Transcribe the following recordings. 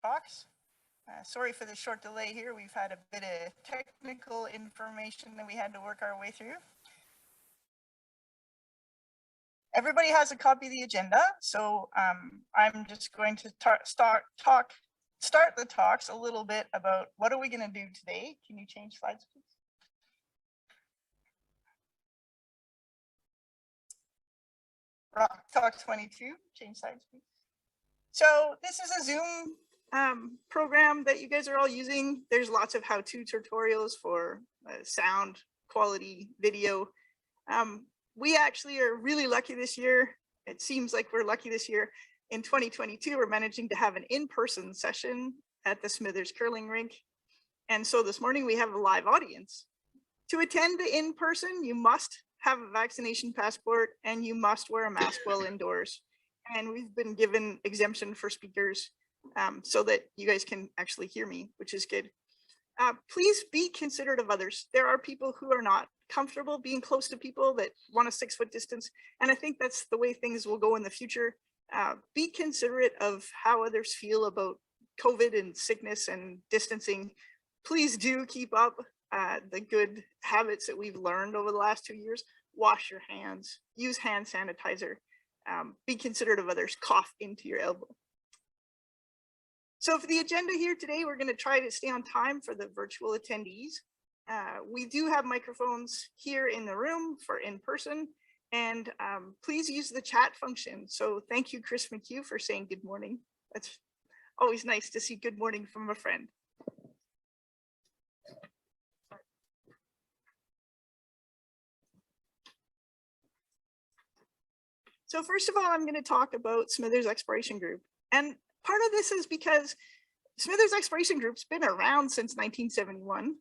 Talks. Sorry for the short delay here. We've had a bit of technical information that we had to work our way through. Everybody has a copy of the agenda, so I'm just going to start the talks a little bit about what are we going to do today. Can you change slides, please? RockTalk 22, change slides, please. So this is a Zoom program that you guys are all using. There's lots of how-to tutorials for sound quality, video. We actually are really lucky this year. It seems like we're lucky this year. In 2022, we're managing to have an in-person session at the Smithers curling rink. And so this morning we have a live audience. To attend the in-person, you must have a vaccination passport and you must wear a mask while indoors. And we've been given exemption for speakers so that you guys can actually hear me, which is good. Please be considerate of others. There are people who are not comfortable being close to people that want a 6-foot distance. And I think that's the way things will go in the future. Be considerate of how others feel about COVID and sickness and distancing. Please do keep up the good habits that we've learned over the last 2 years. Wash your hands, use hand sanitizer, be considerate of others, cough into your elbow. So for the agenda here today, we're going to try to stay on time for the virtual attendees. We do have microphones here in the room for in-person, and please use the chat function. So thank you, Chris McHugh, for saying good morning. That's always nice to see good morning from a friend. So first of all, I'm going to talk about Smithers Exploration Group. And part of this is because Smithers Exploration Group's been around since 1971.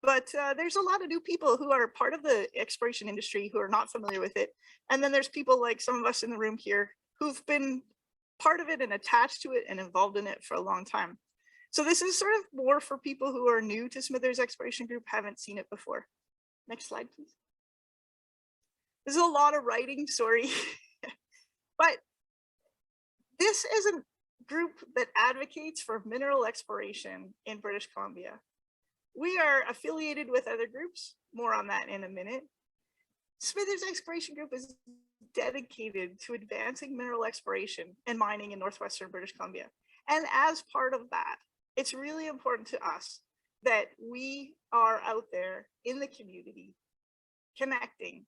But there's a lot of new people who are part of the exploration industry who are not familiar with it. And then there's people like some of us in the room here who've been part of it and attached to it and involved in it for a long time. So this is sort of more for people who are new to Smithers Exploration Group, haven't seen it before. Next slide, please. There's a lot of writing, sorry. But this is a group that advocates for mineral exploration in British Columbia. We are affiliated with other groups, more on that in a minute. Smithers Exploration Group is dedicated to advancing mineral exploration and mining in northwestern British Columbia. And as part of that, it's really important to us that we are out there in the community, connecting,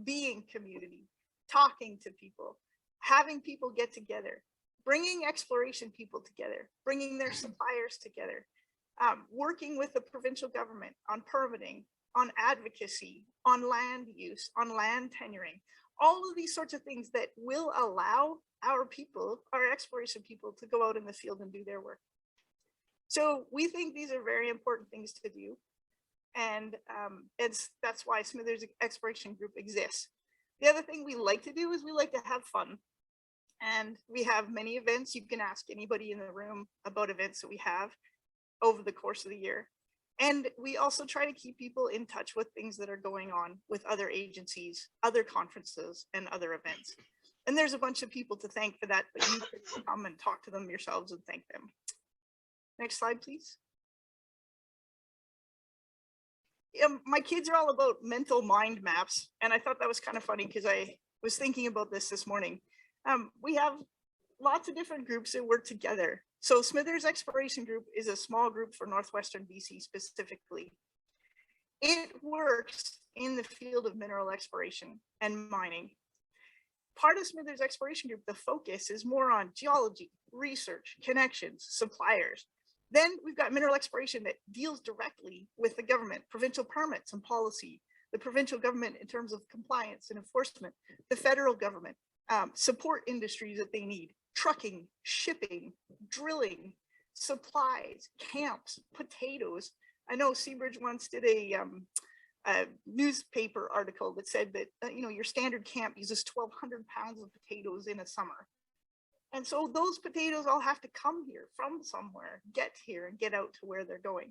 being community, talking to people, having people get together, bringing exploration people together, bringing their suppliers together, working with the provincial government on permitting, on advocacy, on land use, on land tenuring, all of these sorts of things that will allow our people, our exploration people, to go out in the field and do their work. So we think these are very important things to do. And that's why Smithers Exploration Group exists. The other thing we like to do is we like to have fun. And we have many events. You can ask anybody in the room about events that we have over the course of the year. And we also try to keep people in touch with things that are going on with other agencies, other conferences, and other events. And there's a bunch of people to thank for that, but you can come and talk to them yourselves and thank them. Next slide, please. My kids are all about mental mind maps, and I thought that was kind of funny because I was thinking about this morning. We have lots of different groups that work together. So Smithers Exploration Group is a small group for Northwestern BC specifically. It works in the field of mineral exploration and mining. Part of Smithers Exploration Group, the focus is more on geology, research, connections, suppliers. Then we've got mineral exploration that deals directly with the government, provincial permits and policy, the provincial government in terms of compliance and enforcement, the federal government, support industries that they need, trucking, shipping, drilling, supplies, camps, potatoes. I know Seabridge once did a newspaper article that said that your standard camp uses 1,200 pounds of potatoes in a summer. And so those potatoes all have to come here from somewhere, get here and get out to where they're going.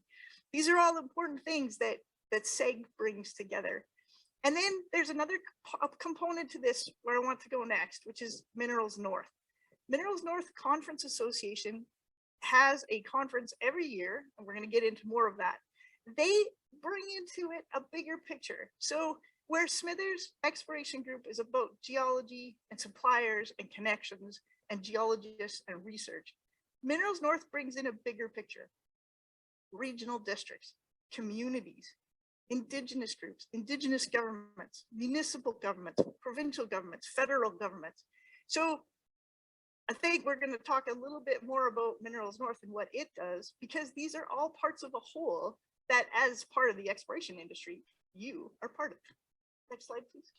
These are all important things that SEG brings together. And then there's another component to this where I want to go next, which is Minerals North. Minerals North Conference Association has a conference every year, and we're going to get into more of that. They bring into it a bigger picture. So where Smithers Exploration Group is about geology and suppliers and connections and geologists and research, Minerals North brings in a bigger picture. Regional districts, communities, Indigenous groups, Indigenous governments, municipal governments, provincial governments, federal governments. So I think we're going to talk a little bit more about Minerals North and what it does, because these are all parts of a whole that, as part of the exploration industry, you are part of. Next slide, please.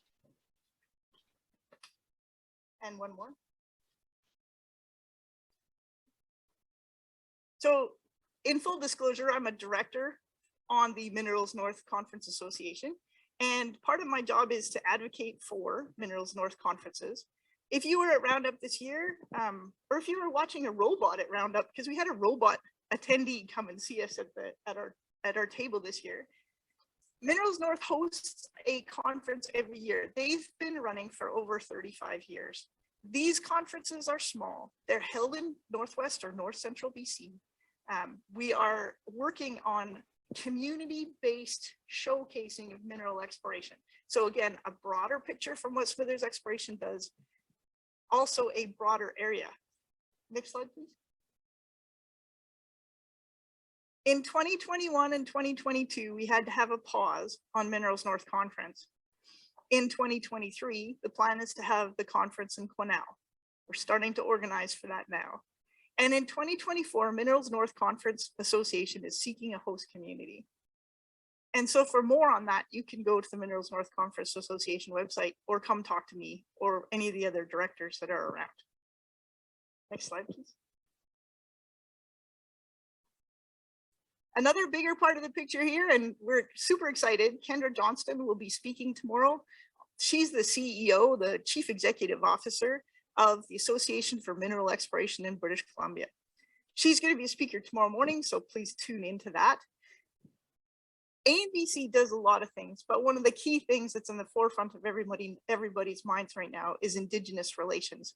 And one more. So in full disclosure, I'm a director on the Minerals North Conference Association, and part of my job is to advocate for Minerals North conferences. If you were at Roundup this year, or if you were watching a robot at Roundup, because we had a robot attendee come and see us at our table this year. Minerals North hosts a conference every year. They've been running for over 35 years. These conferences are small. They're held in Northwest or North Central BC. We are working on community-based showcasing of mineral exploration. So again, a broader picture from what Smithers Exploration does, also a broader area. Next slide, please. In 2021 and 2022, we had to have a pause on Minerals North Conference. In 2023, the plan is to have the conference in Quesnel. We're starting to organize for that now. And in 2024, Minerals North Conference Association is seeking a host community. And so for more on that, you can go to the Minerals North Conference Association website or come talk to me or any of the other directors that are around. Next slide, please. Another bigger part of the picture here, and we're super excited, Kendra Johnston will be speaking tomorrow. She's the CEO, the Chief Executive Officer of the Association for Mineral Exploration in British Columbia. She's going to be a speaker tomorrow morning, so please tune into that. ANBC does a lot of things, but one of the key things that's in the forefront of everybody's minds right now is Indigenous relations.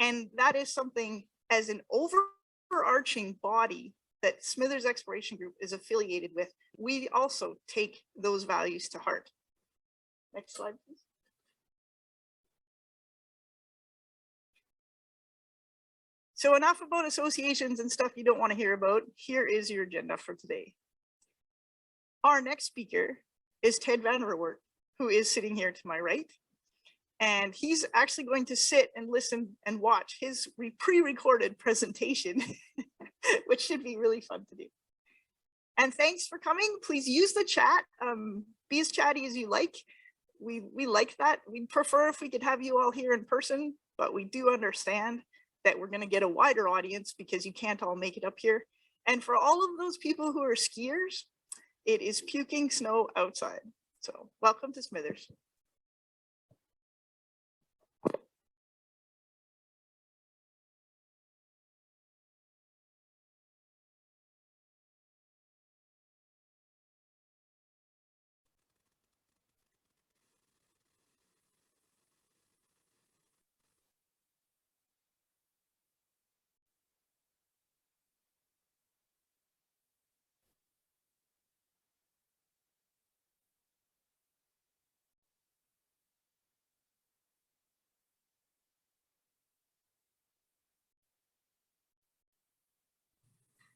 And that is something, as an overarching body that Smithers Exploration Group is affiliated with, we also take those values to heart. Next slide, please. So enough about associations and stuff you don't want to hear about. Here is your agenda for today. Our next speaker is Ted Van der Wert, who is sitting here to my right. And he's actually going to sit and listen and watch his pre-recorded presentation, which should be really fun to do. And thanks for coming. Please use the chat. Be as chatty as you like. We like that. We'd prefer if we could have you all here in person, but we do understand that we're going to get a wider audience because you can't all make it up here. And for all of those people who are skiers, it is puking snow outside. So welcome to Smithers.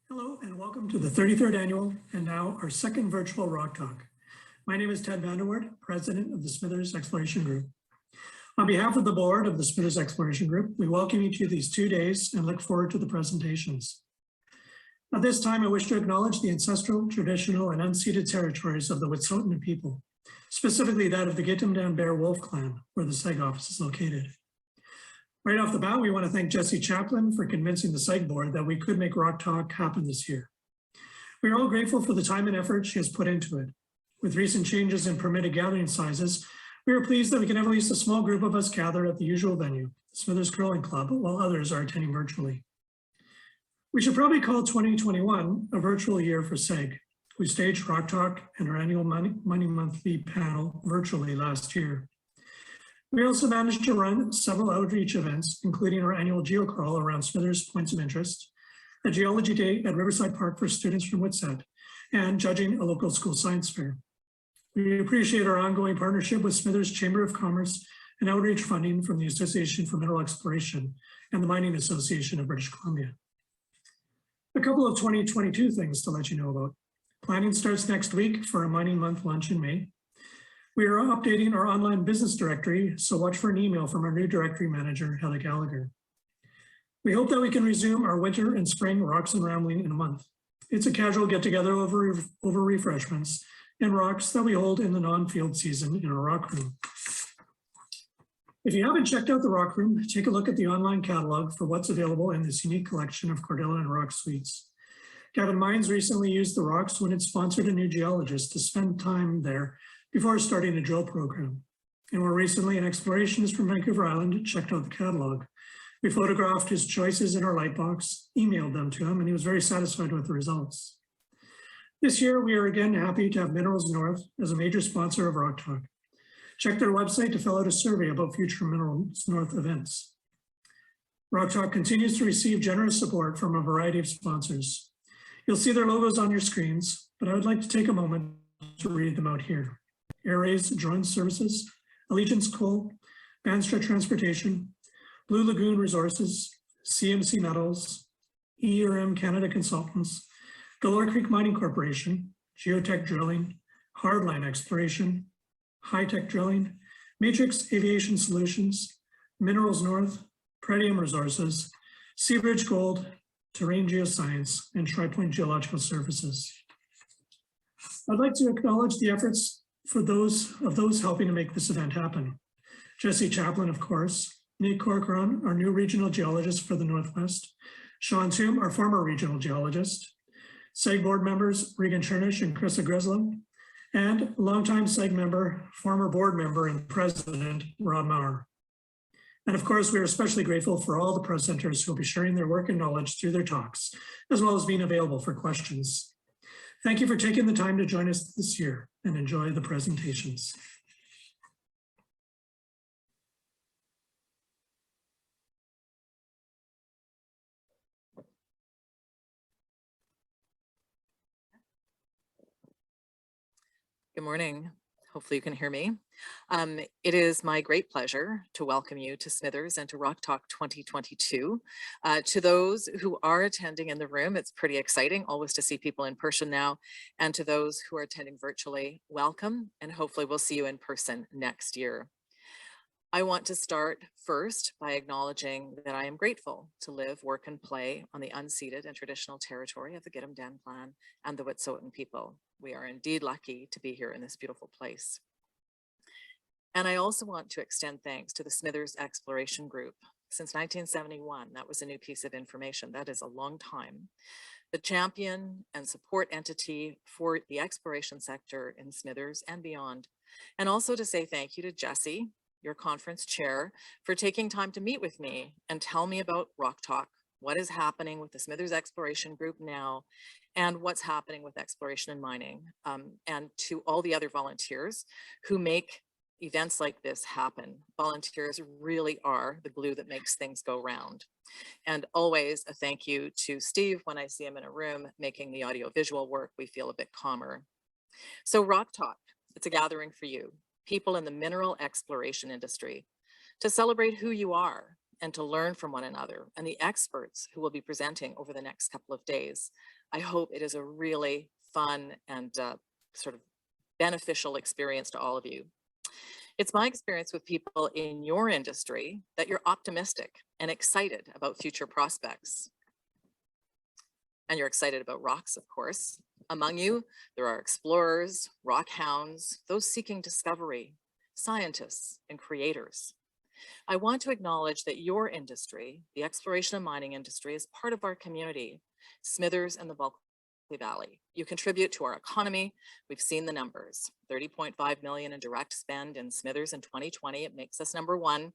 Hello and welcome to the 33rd annual and now our second virtual Rock Talk. My name is Ted Van der Wert, president of the Smithers Exploration Group. On behalf of the board of the Smithers Exploration Group, we welcome you to these 2 days and look forward to the presentations. At this time, I wish to acknowledge the ancestral, traditional, and unceded territories of the Wet'suwet'en people, specifically that of the Gitumdan Bear Wolf Clan, where the SEG office is located. Right off the bat, we want to thank Jesse Chaplin for convincing the SEG board that we could make Rock Talk happen this year. We are all grateful for the time and effort she has put into it. With recent changes in permitted gathering sizes, we are pleased that we can have at least a small group of us gather at the usual venue, the Smithers Curling Club, while others are attending virtually. We should probably call 2021 a virtual year for SEG. We staged Rock Talk and our annual Money Monthly panel virtually last year. We also managed to run several outreach events, including our annual geocrawl around Smithers points of interest, a geology day at Riverside Park for students from Whitsett, and judging a local school science fair. We appreciate our ongoing partnership with Smithers Chamber of Commerce and outreach funding from the Association for Mineral Exploration and the Mining Association of British Columbia. A couple of 2022 things to let you know about. Planning starts next week for a Mining Month lunch in May. We are updating our online business directory, so watch for an email from our new directory manager, Heather Gallagher. We hope that we can resume our winter and spring Rocks and Rambling in a month. It's a casual get-together over refreshments and rocks that we hold in the non-field season in our rock room. If you haven't checked out the rock room, take a look at the online catalog for what's available in this unique collection of Cordella and Rock suites. Gavin Mines recently used the rocks when it sponsored a new geologist to spend time there before starting a drill program. And more recently, an explorationist from Vancouver Island checked out the catalog. We photographed his choices in our lightbox, emailed them to him, and he was very satisfied with the results. This year, we are again happy to have Minerals North as a major sponsor of RockTalk. Check their website to fill out a survey about future Minerals North events. RockTalk continues to receive generous support from a variety of sponsors. You'll see their logos on your screens, but I would like to take a moment to read them out here. Airways Drone Services, Allegiance Coal, Banstra Transportation, Blue Lagoon Resources, CMC Metals, ERM Canada Consultants, Galore Creek Mining Corporation, Geotech Drilling, Hardline Exploration, High-Tech Drilling, Matrix Aviation Solutions, Minerals North, Pretium Resources, Seabridge Gold, Terrain Geoscience, and TriPoint Geological Services. I'd like to acknowledge the efforts for those helping to make this event happen. Jesse Chaplin, of course, Nate Corcoran, our new regional geologist for the Northwest, Sean Toom, our former regional geologist, SEG board members Regan Chernish and Krista Greslow, and longtime SEG member, former board member and president, Rob Maurer. And of course, we are especially grateful for all the presenters who will be sharing their work and knowledge through their talks, as well as being available for questions. Thank you for taking the time to join us this year and enjoy the presentations. Good morning. Hopefully you can hear me. It is my great pleasure to welcome you to Smithers and to RockTalk 2022. To those who are attending in the room, it's pretty exciting always to see people in person now. And to those who are attending virtually, welcome, and hopefully we'll see you in person next year. I want to start first by acknowledging that I am grateful to live, work, and play on the unceded and traditional territory of the Gidim Clan and the Wet'suwet'en people. We are indeed lucky to be here in this beautiful place. And I also want to extend thanks to the Smithers Exploration Group. Since 1971, that was a new piece of information. That is a long time. The champion and support entity for the exploration sector in Smithers and beyond. And also to say thank you to Jesse, your conference chair, for taking time to meet with me and tell me about RockTalk, what is happening with the Smithers Exploration Group now, and what's happening with exploration and mining, and to all the other volunteers who make events like this happen. Volunteers really are the glue that makes things go round. And always a thank you to Steve when I see him in a room making the audio visual work. We feel a bit calmer. So RockTalk, it's a gathering for you, people in the mineral exploration industry, to celebrate who you are and to learn from one another and the experts who will be presenting over the next couple of days. I hope it is a really fun and sort of beneficial experience to all of you. It's my experience with people in your industry that you're optimistic and excited about future prospects. And you're excited about rocks, of course. Among you, there are explorers, rock hounds, those seeking discovery, scientists, and creators. I want to acknowledge that your industry, the exploration and mining industry, is part of our community, Smithers and the Bulkley Valley. You contribute to our economy. We've seen the numbers, 30.5 million in direct spend in Smithers in 2020. It makes us #1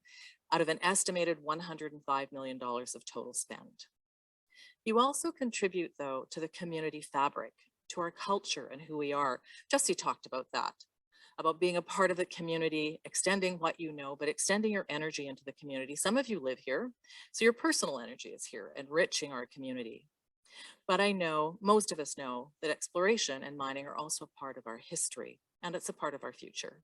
out of an estimated $105 million of total spend. You also contribute, though, to the community fabric, to our culture and who we are. Jesse talked about that, about being a part of the community, extending what you know, but extending your energy into the community. Some of you live here, so your personal energy is here, enriching our community. But I know, most of us know, that exploration and mining are also a part of our history, and it's a part of our future.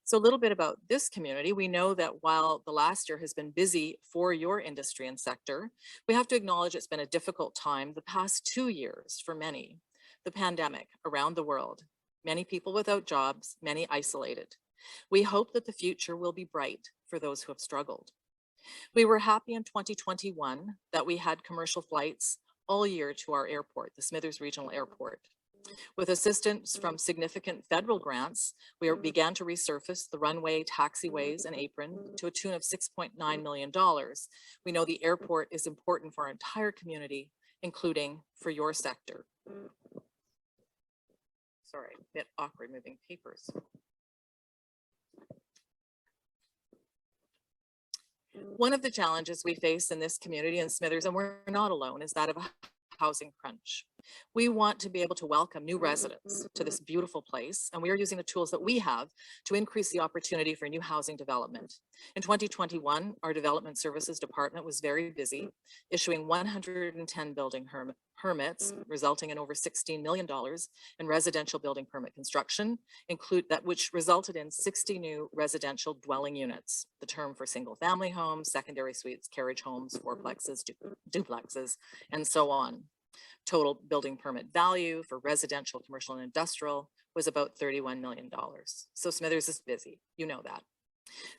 So a little bit about this community. We know that while the last year has been busy for your industry and sector, we have to acknowledge it's been a difficult time the past 2 years for many. The pandemic around the world, many people without jobs, many isolated. We hope that the future will be bright for those who have struggled. We were happy in 2021 that we had commercial flights all year to our airport, the Smithers Regional Airport. With assistance from significant federal grants, we began to resurface the runway, taxiways, and apron to a tune of $6.9 million. We know the airport is important for our entire community, including for your sector. Sorry, a bit awkward moving papers. One of the challenges we face in this community in Smithers, and we're not alone, is that of a housing crunch. We want to be able to welcome new residents to this beautiful place, and we are using the tools that we have to increase the opportunity for new housing development. In 2021, our Development Services Department was very busy, issuing 110 building permits, resulting in over $16 million in residential building permit construction, which resulted in 60 new residential dwelling units, the term for single family homes, secondary suites, carriage homes, fourplexes, duplexes, and so on. Total building permit value for residential, commercial, and industrial was about $31 million. So Smithers is busy, you know that.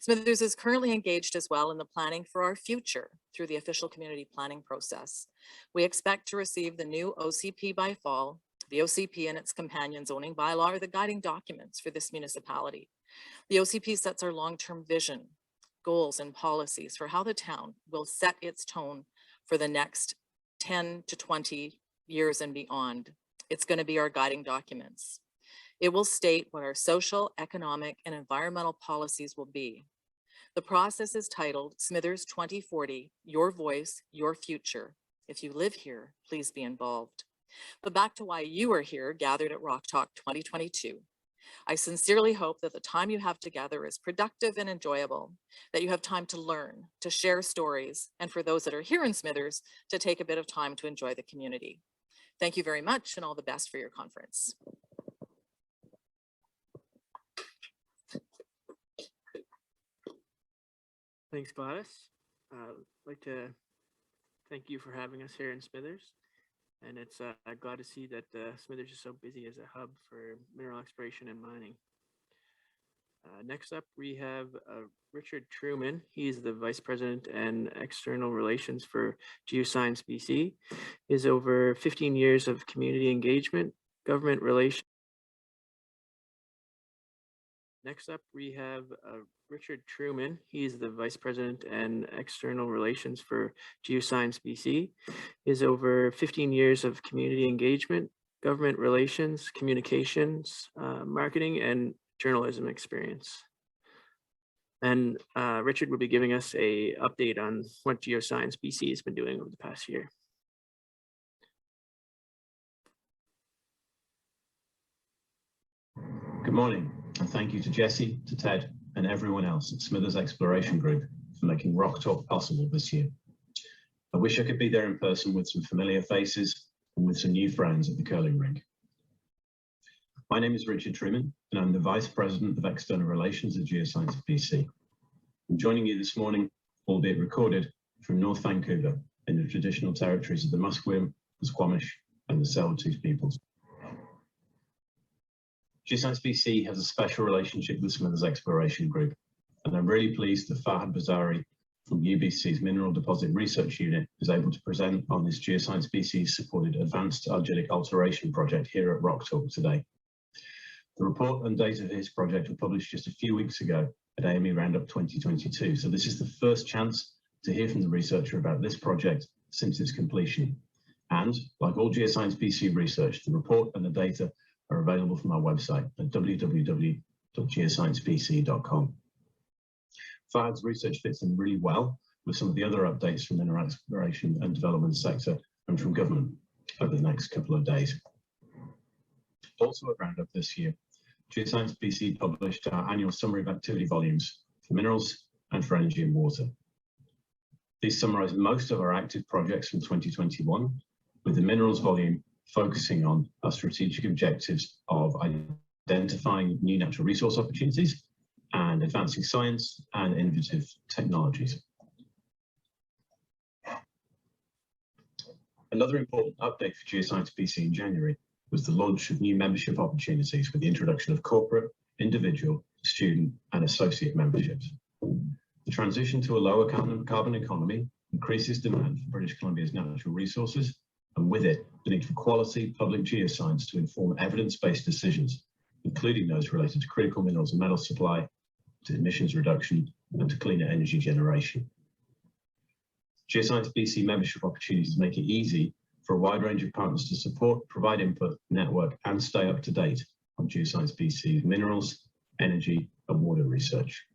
Smithers is currently engaged as well in the planning for our future through the official community planning process. We expect to receive the new OCP by fall. The OCP and its companion zoning bylaw are the guiding documents for this municipality. The OCP sets our long-term vision, goals, and policies for how the town will set its tone for the next 10 to 20 years and beyond. It's going to be our guiding documents. It will state what our social, economic, and environmental policies will be. The process is titled Smithers 2040, Your Voice, Your Future. If you live here, please be involved. But back to why you are here, gathered at RockTalk 2022. I sincerely hope that the time you have together is productive and enjoyable, that you have time to learn, to share stories, and for those that are here in Smithers, to take a bit of time to enjoy the community. Thank you very much, and all the best for your conference. Thanks, Gladys. I'd like to thank you for having us here in Smithers. And it's glad to see that Smithers is so busy as a hub for mineral exploration and mining. Next up, we have Richard Truman. He's the Vice President and External Relations for Geoscience BC. He has over 15 years of community engagement, government relations. Next up, we have Richard Truman. He's the Vice President and External Relations for Geoscience BC. He has over 15 years of community engagement, government relations, communications, marketing, and journalism experience. And Richard will be giving us an update on what Geoscience BC has been doing over the past year. Good morning, and thank you to Jesse, to Ted, and everyone else at Smithers Exploration Group for making RockTalk possible this year. I wish I could be there in person with some familiar faces and with some new friends at the curling rink. My name is Richard Truman, and I'm the Vice President of External Relations at Geoscience BC. I'm joining you this morning, albeit recorded, from North Vancouver in the traditional territories of the Musqueam, the Squamish, and the Tsleil-Waututh peoples. Geoscience BC has a special relationship with Smithers Exploration Group, and I'm really pleased that Fahad Bazari from UBC's Mineral Deposit Research Unit is able to present on this Geoscience BC supported Advanced Argillic Alteration project here at RockTalk today. The report and data for his project were published just a few weeks ago at AME Roundup 2022, so this is the first chance to hear from the researcher about this project since its completion. And like all Geoscience BC research, the report and the data are available from our website at www.geosciencebc.com. Fahad's research fits in really well with some of the other updates from the mineral exploration and development sector and from government over the next couple of days. Also at Roundup this year, Geoscience BC published our annual summary of activity volumes for minerals and for energy and water. These summarise most of our active projects from 2021, with the minerals volume focusing on our strategic objectives of identifying new natural resource opportunities and advancing science and innovative technologies. Another important update for Geoscience BC in January was the launch of new membership opportunities with the introduction of corporate, individual, student, and associate memberships. The transition to a lower carbon economy increases demand for British Columbia's natural resources, and with it, the need for quality public geoscience to inform evidence-based decisions, including those related to critical minerals and metal supply, to emissions reduction, and to cleaner energy generation. Geoscience BC membership opportunities make it easy for a wide range of partners to support, provide input, network, and stay up to date on Geoscience BC's minerals, energy, and water research.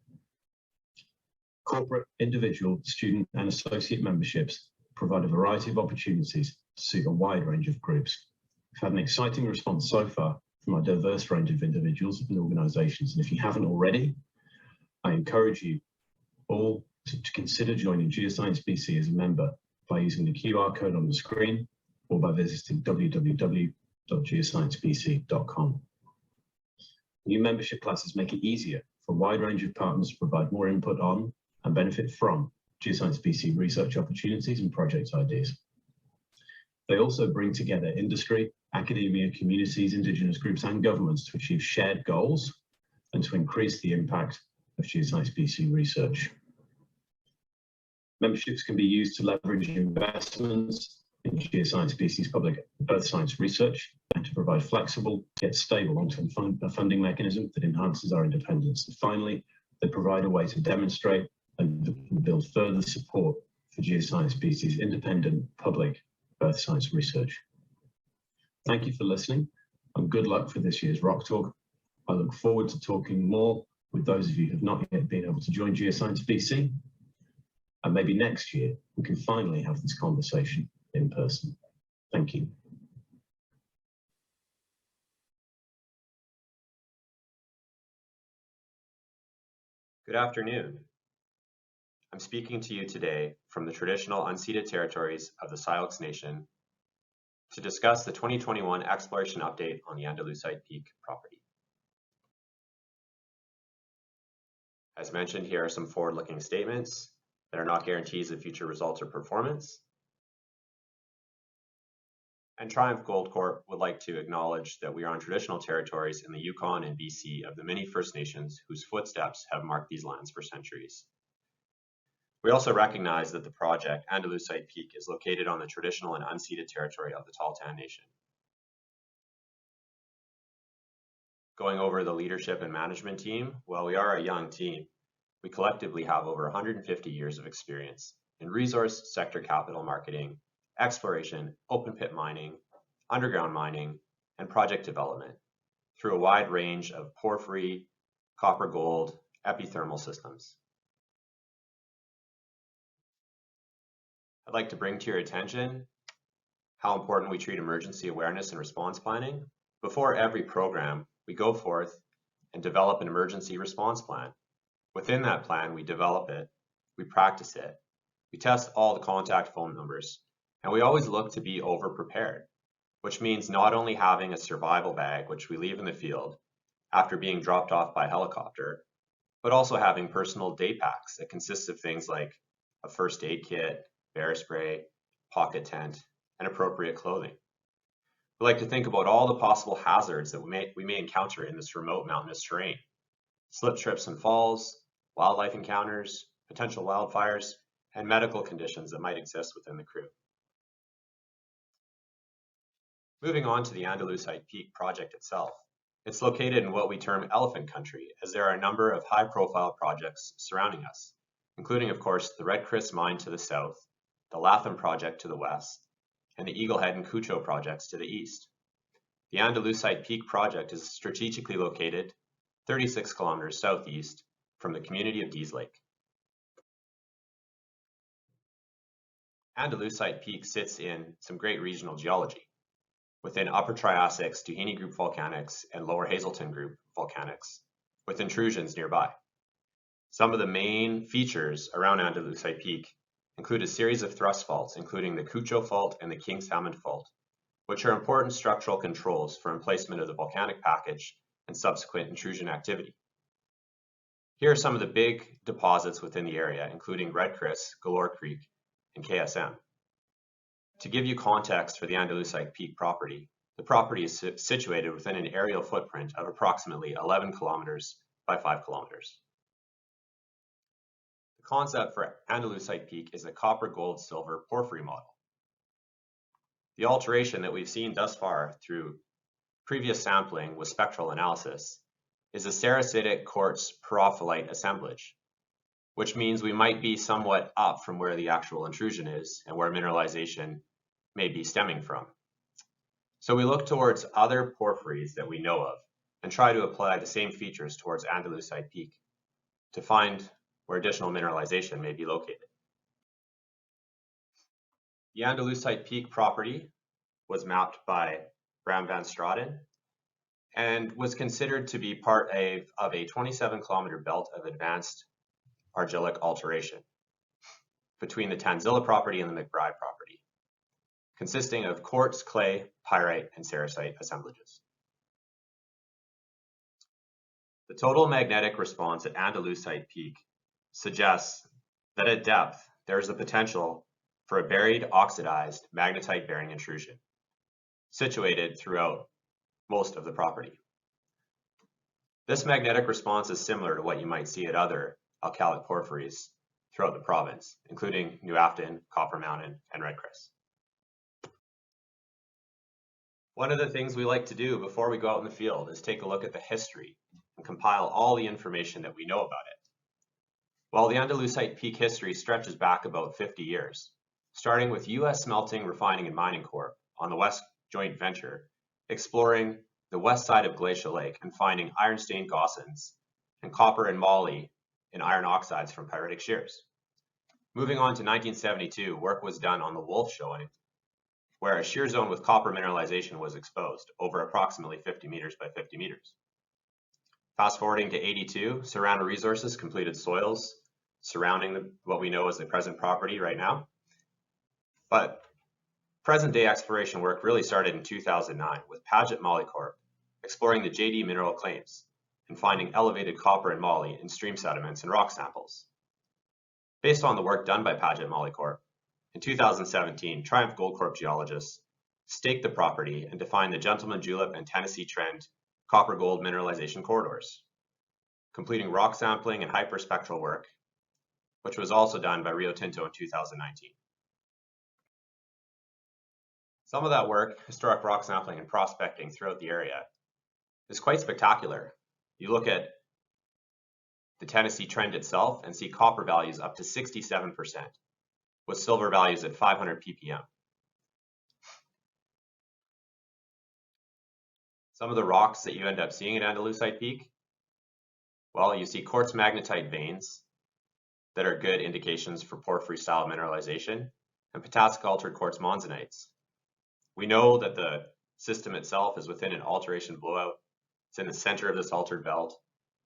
Corporate, individual, student, and associate memberships provide a variety of opportunities to suit a wide range of groups. We've had an exciting response so far from our diverse range of individuals and organisations, and if you haven't already, I encourage you all to consider joining Geoscience BC as a member by using the QR code on the screen or by visiting www.geosciencebc.com. New membership classes make it easier for a wide range of partners to provide more input on and benefit from Geoscience BC research opportunities and project ideas. They also bring together industry, academia, communities, Indigenous groups, and governments to achieve shared goals and to increase the impact of Geoscience BC research. Memberships can be used to leverage investments in Geoscience BC's public earth science research and to provide flexible yet stable long-term funding mechanism that enhances our independence. And finally, they provide a way to demonstrate and build further support for Geoscience BC's independent public earth science research. Thank you for listening, and good luck for this year's RockTalk. I look forward to talking more with those of you who have not yet been able to join Geoscience BC. And maybe next year, we can finally have this conversation in person. Thank you. Good afternoon. I'm speaking to you today from the traditional unceded territories of the Syilx Nation to discuss the 2021 exploration update on the Andalusite Peak property. As mentioned, here are some forward-looking statements that are not guarantees of future results or performance. And Triumph Gold Corp would like to acknowledge that we are on traditional territories in the Yukon and BC of the many First Nations whose footsteps have marked these lands for centuries. We also recognize that the project, Andalusite Peak, is located on the traditional and unceded territory of the Tahltan Nation. Going over the leadership and management team, well, we are a young team. We collectively have over 150 years of experience in resource sector capital marketing, exploration, open pit mining, underground mining, and project development through a wide range of porphyry, copper gold, epithermal systems. I'd like to bring to your attention how important we treat emergency awareness and response planning. Before every program, we go forth and develop an emergency response plan. Within that plan, we develop it, we practice it, we test all the contact phone numbers, and we always look to be over-prepared, which means not only having a survival bag, which we leave in the field after being dropped off by helicopter, but also having personal day packs that consists of things like a first aid kit, bear spray, pocket tent, and appropriate clothing. We like to think about all the possible hazards that we may encounter in this remote mountainous terrain. Slip, trips, and falls, wildlife encounters, potential wildfires, and medical conditions that might exist within the crew. Moving on to the Andalusite Peak project itself. It's located in what we term elephant country, as there are a number of high-profile projects surrounding us, including, of course, the Red Chris mine to the south, the Latham project to the west, and the Eaglehead and Cucho projects to the east. The Andalusite Peak project is strategically located 36 kilometers southeast from the community of Dease Lake. Andalusite Peak sits in some great regional geology within Upper Triassic Stuhini Group volcanics and Lower Hazelton Group volcanics, with intrusions nearby. Some of the main features around Andalusite Peak include a series of thrust faults, including the Cucho Fault and the King's Hammond Fault, which are important structural controls for emplacement of the volcanic package and subsequent intrusion activity. Here are some of the big deposits within the area, including Red Chris, Galore Creek, and KSM. To give you context for the Andalusite Peak property, the property is situated within an aerial footprint of approximately 11 kilometers by 5 kilometers. The concept for Andalusite Peak is a copper, gold, silver porphyry model. The alteration that we've seen thus far through previous sampling with spectral analysis is a sericitic quartz perophyllite assemblage, which means we might be somewhat up from where the actual intrusion is and where mineralization may be stemming from. So we look towards other porphyries that we know of and try to apply the same features towards Andalusite Peak to find where additional mineralization may be located. The Andalusite Peak property was mapped by Bram van Straten and was considered to be part of a 27-kilometer belt of advanced argillic alteration between the Tanzila property and the McBride property, consisting of quartz, clay, pyrite, and sericite assemblages. The total magnetic response at Andalusite Peak suggests that at depth there is the potential for a buried oxidized magnetite-bearing intrusion situated throughout most of the property. This magnetic response is similar to what you might see at other alkalic porphyries throughout the province, including New Afton, Copper Mountain, and Red Chris. One of the things we like to do before we go out in the field is take a look at the history and compile all the information that we know about it. While the Andalusite Peak history stretches back about 50 years, starting with U.S. Smelting, Refining, and Mining Corp. On the West Joint Venture, exploring the west side of Glacial Lake and finding iron-stained gaussins and copper and moly in iron oxides from pyritic shears. Moving on to 1972, work was done on the Wolf showing, where a shear zone with copper mineralization was exposed over approximately 50 meters by 50 meters. Fast forwarding to 82, Serrano Resources completed soils surrounding what we know as the present property right now. But present day exploration work really started in 2009 with Paget Moly Corp exploring the JD mineral claims and finding elevated copper and moly in stream sediments and rock samples. Based on the work done by Paget Moly Corp, in 2017, Triumph Gold Corp geologists staked the property and defined the Gentleman Julep and Tennessee Trend copper-gold mineralization corridors, completing rock sampling and hyperspectral work, which was also done by Rio Tinto in 2019. Some of that work, historic rock sampling and prospecting throughout the area, is quite spectacular. You look at the Tennessee Trend itself and see copper values up to 67%, with silver values at 500 ppm. Some of the rocks that you end up seeing at Andalusite Peak, well, you see quartz magnetite veins that are good indications for porphyry style mineralization, and potassic altered quartz monzonites. We know that the system itself is within an alteration blowout. It's in the center of this altered belt.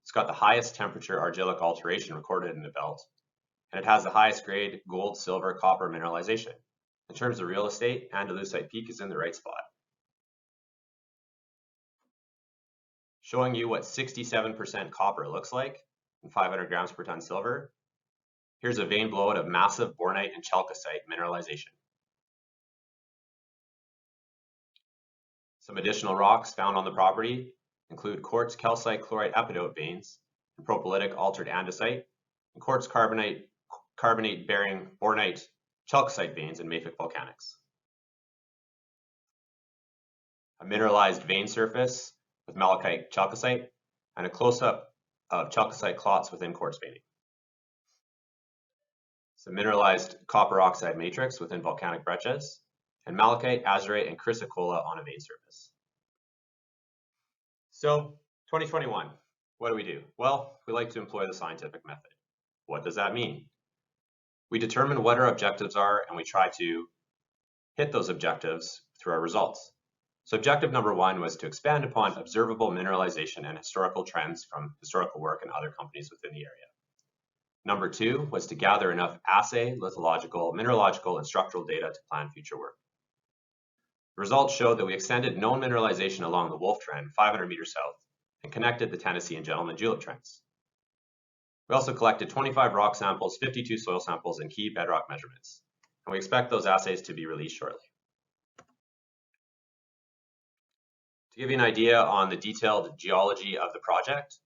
It's got the highest temperature argillic alteration recorded in the belt, and it has the highest grade gold, silver, copper mineralization. In terms of real estate, Andalusite Peak is in the right spot. Showing you what 67% copper looks like and 500 grams per ton silver, here's a vein blowout of massive bornite and chalcocite mineralization. Some additional rocks found on the property include quartz calcite chlorite epidote veins and propylitic altered andesite, and quartz carbonate bearing bornite chalcocite veins in mafic volcanics. A mineralized vein surface with malachite chalcocite, and a close-up of chalcocite clots within quartz veining. Some mineralized copper oxide matrix within volcanic breccias, and malachite, azurite, and chrysocolla on a vein surface. So, 2021, what do? Well, we like to employ the scientific method. What does that mean? We determine what our objectives are, and we try to hit those objectives through our results. So objective number one was to expand upon observable mineralization and historical trends from historical work and other companies within the area. Number 2 was to gather enough assay, lithological, mineralogical, and structural data to plan future work. The results showed that we extended known mineralization along the Wolf Trend 500 meters south and connected the Tennessee and Gentleman Julep trends. We also collected 25 rock samples, 52 soil samples, and key bedrock measurements, and we expect those assays to be released shortly. To give you an idea on the detailed geology of the project,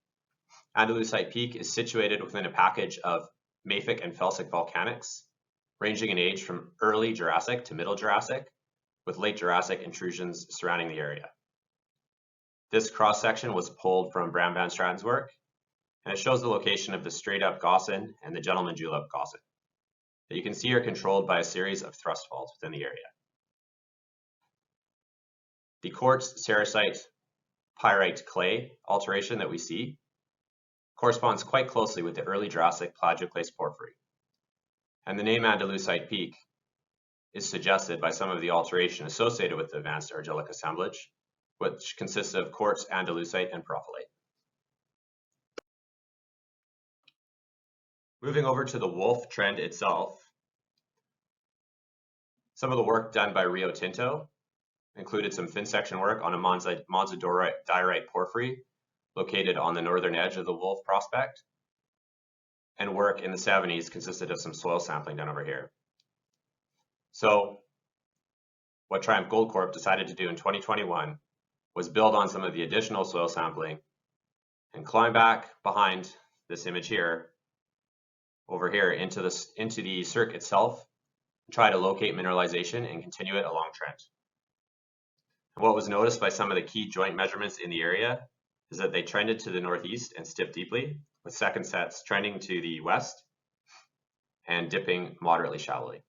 Andalusite Peak is situated within a package of mafic and felsic volcanics, ranging in age from early Jurassic to middle Jurassic, with late Jurassic intrusions surrounding the area. This cross-section was pulled from Bram van Straten's work, and it shows the location of the straight-up Gossan and the Gentleman Julep Gossan that you can see are controlled by a series of thrust faults within the area. The quartz, sericite, pyrite clay alteration that we see corresponds quite closely with the early Jurassic plagioclase porphyry. And the name Andalusite Peak is suggested by some of the alteration associated with the advanced argillic assemblage, which consists of quartz, andalusite, and porphyllite. Moving over to the Wolf Trend itself, some of the work done by Rio Tinto included some thin section work on a monzodiorite porphyry located on the northern edge of the Wolf prospect, and work in the 70s consisted of some soil sampling done over here. So what Triumph Gold Corp decided to do in 2021 was build on some of the additional soil sampling and climb back behind this image here, over here into the cirque itself, and try to locate mineralization and continue it along trend. And what was noticed by some of the key joint measurements in the area is that they trended to the northeast and stiffed deeply, with second sets trending to the west and dipping moderately shallowly.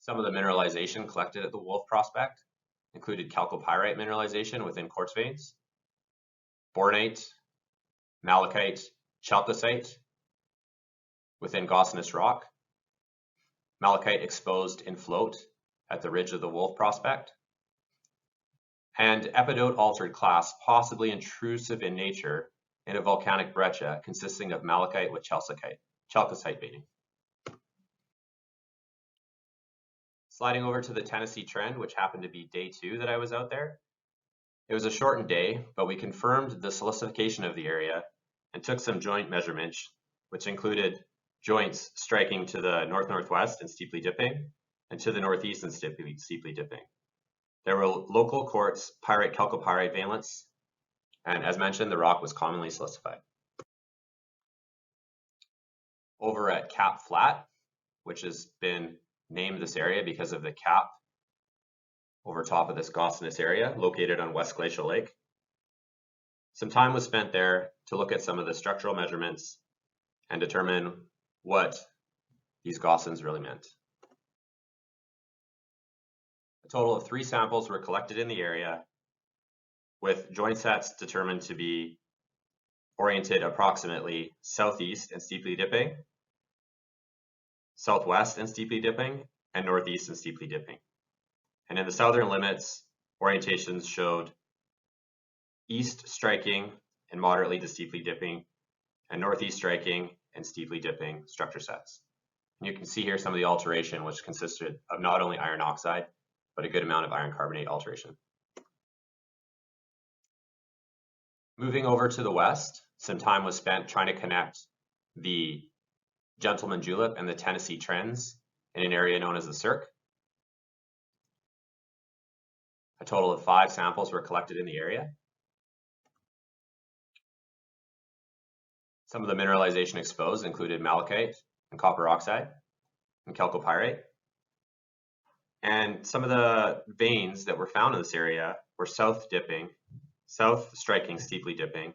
Some of the mineralization collected at the Wolf prospect included chalcopyrite mineralization within quartz veins, bornite, malachite, chalcocite within gossanous rock, malachite exposed in float at the ridge of the Wolf prospect, and epidote altered clast possibly intrusive in nature in a volcanic breccia consisting of malachite with chalcocite veining. Sliding over to the Tennessee Trend, which happened to be day 2 that I was out there. It was a shortened day, but we confirmed the silicification of the area and took some joint measurements, which included joints striking to the north-northwest and steeply dipping, and to the northeast and steeply dipping. There were local quartz, pyrite, chalcopyrite veinlets, and as mentioned, the rock was commonly silicified. Over at Cap Flat, which has been named this area because of the cap over top of this gossanous area located on West Glacial Lake. Some time was spent there to look at some of the structural measurements and determine what these gossans really meant. A total of 3 samples were collected in the area, with joint sets determined to be oriented approximately southeast and steeply dipping, southwest and steeply dipping, and northeast and steeply dipping. And in the southern limits, orientations showed east striking and moderately to steeply dipping, and northeast striking and steeply dipping structure sets. And you can see here some of the alteration, which consisted of not only iron oxide, but a good amount of iron carbonate alteration. Moving over to the west, some time was spent trying to connect the Gentleman Julep and the Tennessee Trends in an area known as the Cirque. A total of 5 samples were collected in the area. Some of the mineralization exposed included malachite and copper oxide and chalcopyrite. And some of the veins that were found in this area were south striking steeply dipping,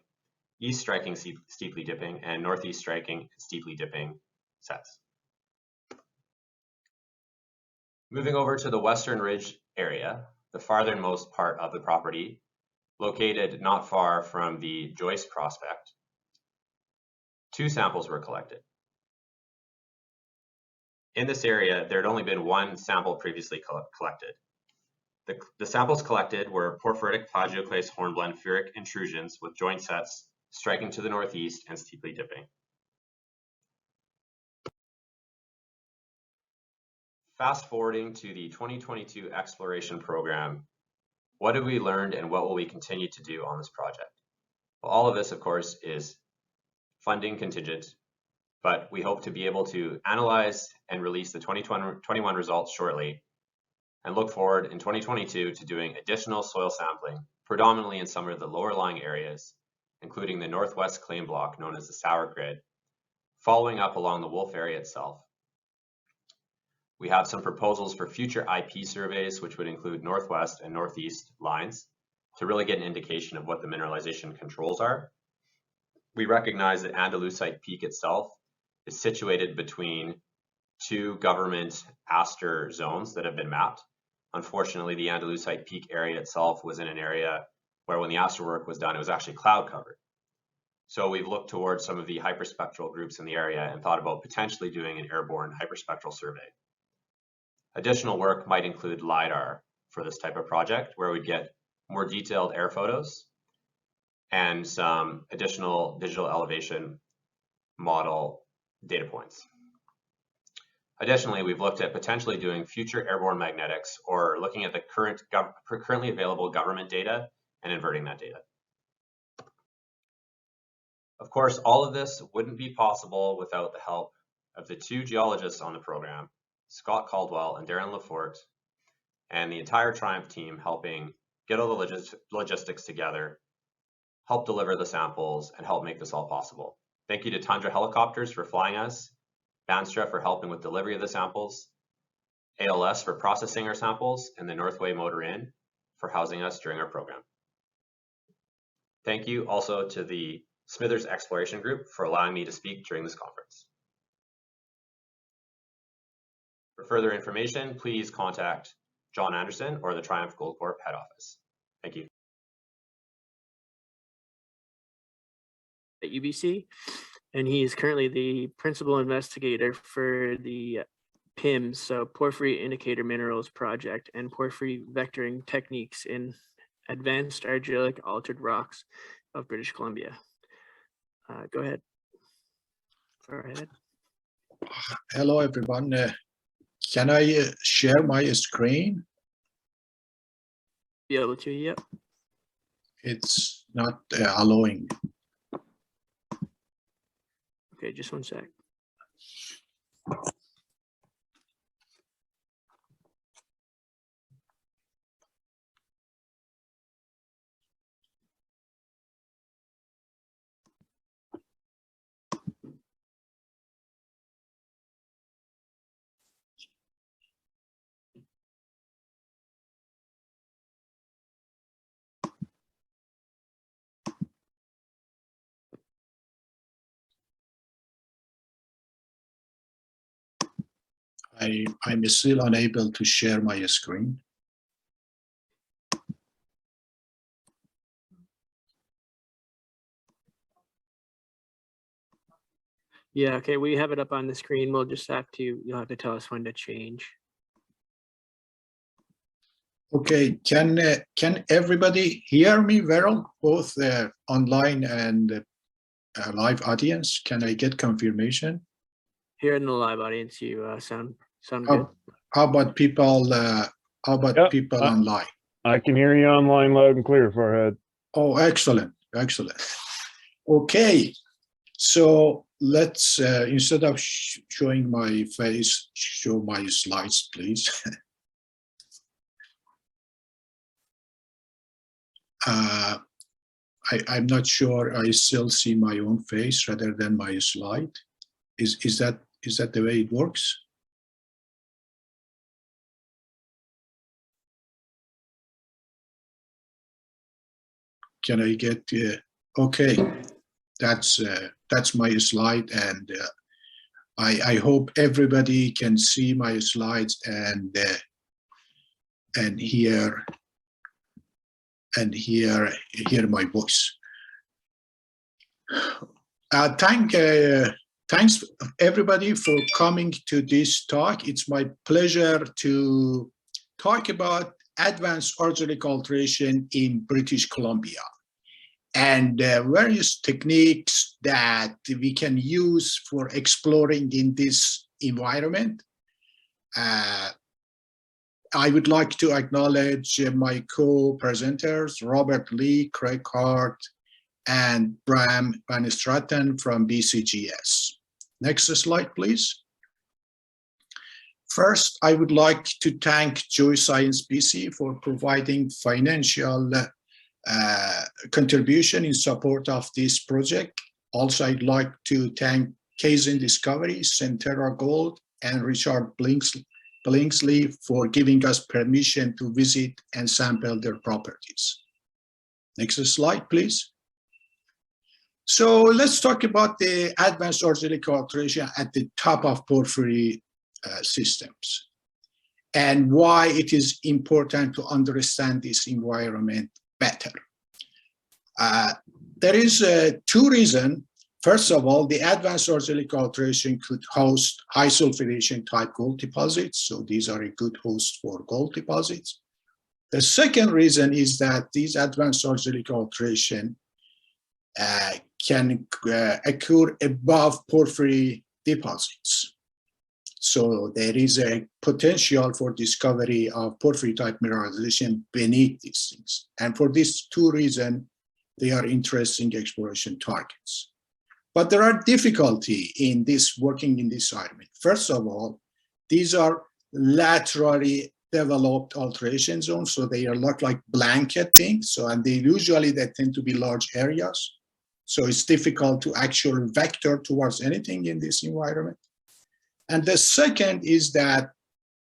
east striking steeply dipping, and northeast striking steeply dipping sets. Moving over to the Western Ridge area, the farthernmost part of the property, located not far from the Joyce prospect, 2 samples were collected. In this area, there had only been 1 sample previously collected. The samples collected were porphyritic plagioclase hornblende ferric intrusions with joint sets striking to the northeast and steeply dipping. Fast forwarding to the 2022 exploration program, what have we learned and what will we continue to do on this project? Well, all of this, of course, is funding contingent, but we hope to be able to analyze and release the 2021 results shortly and look forward in 2022 to doing additional soil sampling, predominantly in some of the lower lying areas, including the northwest claim block known as the Sour Grid, following up along the Wolf area itself. We have some proposals for future IP surveys, which would include northwest and northeast lines, to really get an indication of what the mineralization controls are. We recognize that Andalusite Peak itself is situated between two government aster zones that have been mapped. Unfortunately, the Andalusite Peak area itself was in an area where when the aster work was done, it was actually cloud covered. So we've looked towards some of the hyperspectral groups in the area and thought about potentially doing an airborne hyperspectral survey. Additional work might include LiDAR for this type of project, where we'd get more detailed air photos and some additional digital elevation model data points. Additionally, we've looked at potentially doing future airborne magnetics or looking at the currently available government data and inverting that data. Of course, all of this wouldn't be possible without the help of the two geologists on the program, Scott Caldwell and Darren Lafort, and the entire Triumph team helping get all the logistics together, help deliver the samples, and help make this all possible. Thank you to Tundra Helicopters for flying us, Banstra for helping with delivery of the samples, ALS for processing our samples, and the Northway Motor Inn for housing us during our program. Thank you also to the Smithers Exploration Group for allowing me to speak during this conference. For further information, please contact John Anderson or the Triumph Gold Corp head office. Thank you. At UBC, and he is currently the principal investigator for the PIMS, so Porphyry Indicator Minerals Project, and porphyry vectoring techniques in advanced argillic altered rocks of British Columbia. Go ahead. Far ahead. Hello, everyone. Can I share my screen? Be able to, yep. It's not allowing. Okay, just one sec. I'm still unable to share my screen. Yeah, okay, we have it up on the screen. We'll just have to, you'll have to tell us when to change. Okay, can everybody hear me well, both online and live audience? Can I get confirmation? Here in the live audience, you sound good. How about people? How about Yep, people online? I can hear you online loud and clear, Farhad. Oh, excellent, excellent. Okay, so let's instead of showing my face, show my slides, please. I'm not sure I still see my own face rather than my slide. Is that the way it works? Can I get okay? That's my slide, and I hope everybody can see my slides and hear my voice. Thanks everybody for coming to this talk. It's my pleasure to talk about advanced argillic alteration in British Columbia. and various techniques that we can use for exploring in this environment. I would like to acknowledge my co-presenters, Robert Lee, Craig Hart, and Bram Van Straten from BCGS. Next slide, please. First, I would like to thank Geoscience BC for providing financial contribution in support of this project. Also, I'd like to thank Kaizen Discovery, Centerra Gold, and Richard Billingsley for giving us permission to visit and sample their properties. Next slide, please. So let's talk about the advanced argillic alteration at the top of porphyry systems and why it is important to understand this environment better. There is two reasons. First of all, the advanced argillic alteration could host high sulfidation type gold deposits. So these are a good host for gold deposits. The second reason is that these advanced argillic alteration can occur above porphyry deposits. So there is a potential for discovery of porphyry type mineralization beneath these things. And for these two reasons, they are interesting exploration targets. But there are difficulty in this working in this environment. First of all, these are laterally developed alteration zones, so they are not like blanket things. So, and they usually tend to be large areas. So it's difficult to actually vector towards anything in this environment. And the second is that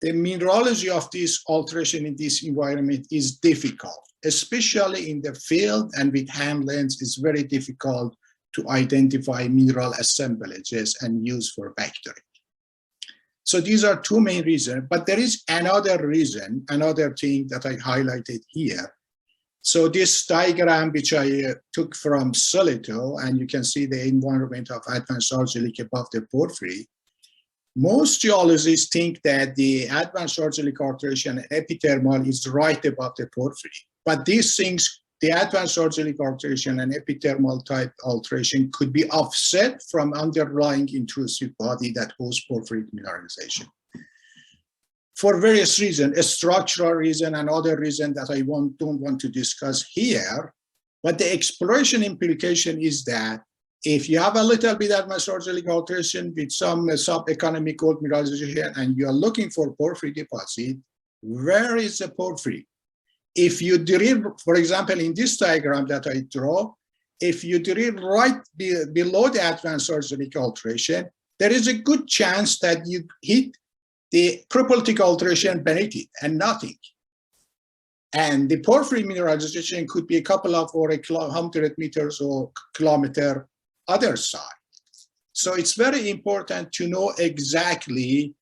the mineralogy of this alteration in this environment is difficult, especially in the field and with hand lens. It's very difficult to identify mineral assemblages and use for vectoring. So these are two main reasons, but there is another reason, another thing that I highlighted here. So this diagram, which I took from Solito, and you can see the environment of advanced argillic above the porphyry. Most geologists think that the advanced argillic alteration epithermal is right above the porphyry, but these things, the advanced argillic alteration and epithermal type alteration could be offset from underlying intrusive body that hosts porphyric mineralization. For various reasons, a structural reason and other reason that I don't want to discuss here, but the exploration implication is that if you have a little bit advanced argillic alteration with some sub-economic gold mineralization and you are looking for porphyry deposit, where is the porphyry? If you drill, for example, in this diagram that I draw, if you drill right below the advanced argillic alteration, there is a good chance that you hit the cryptic alteration beneath it and nothing. And the porphyry mineralization could be a couple of or 100 meters or kilometer other side. So it's very important to know exactly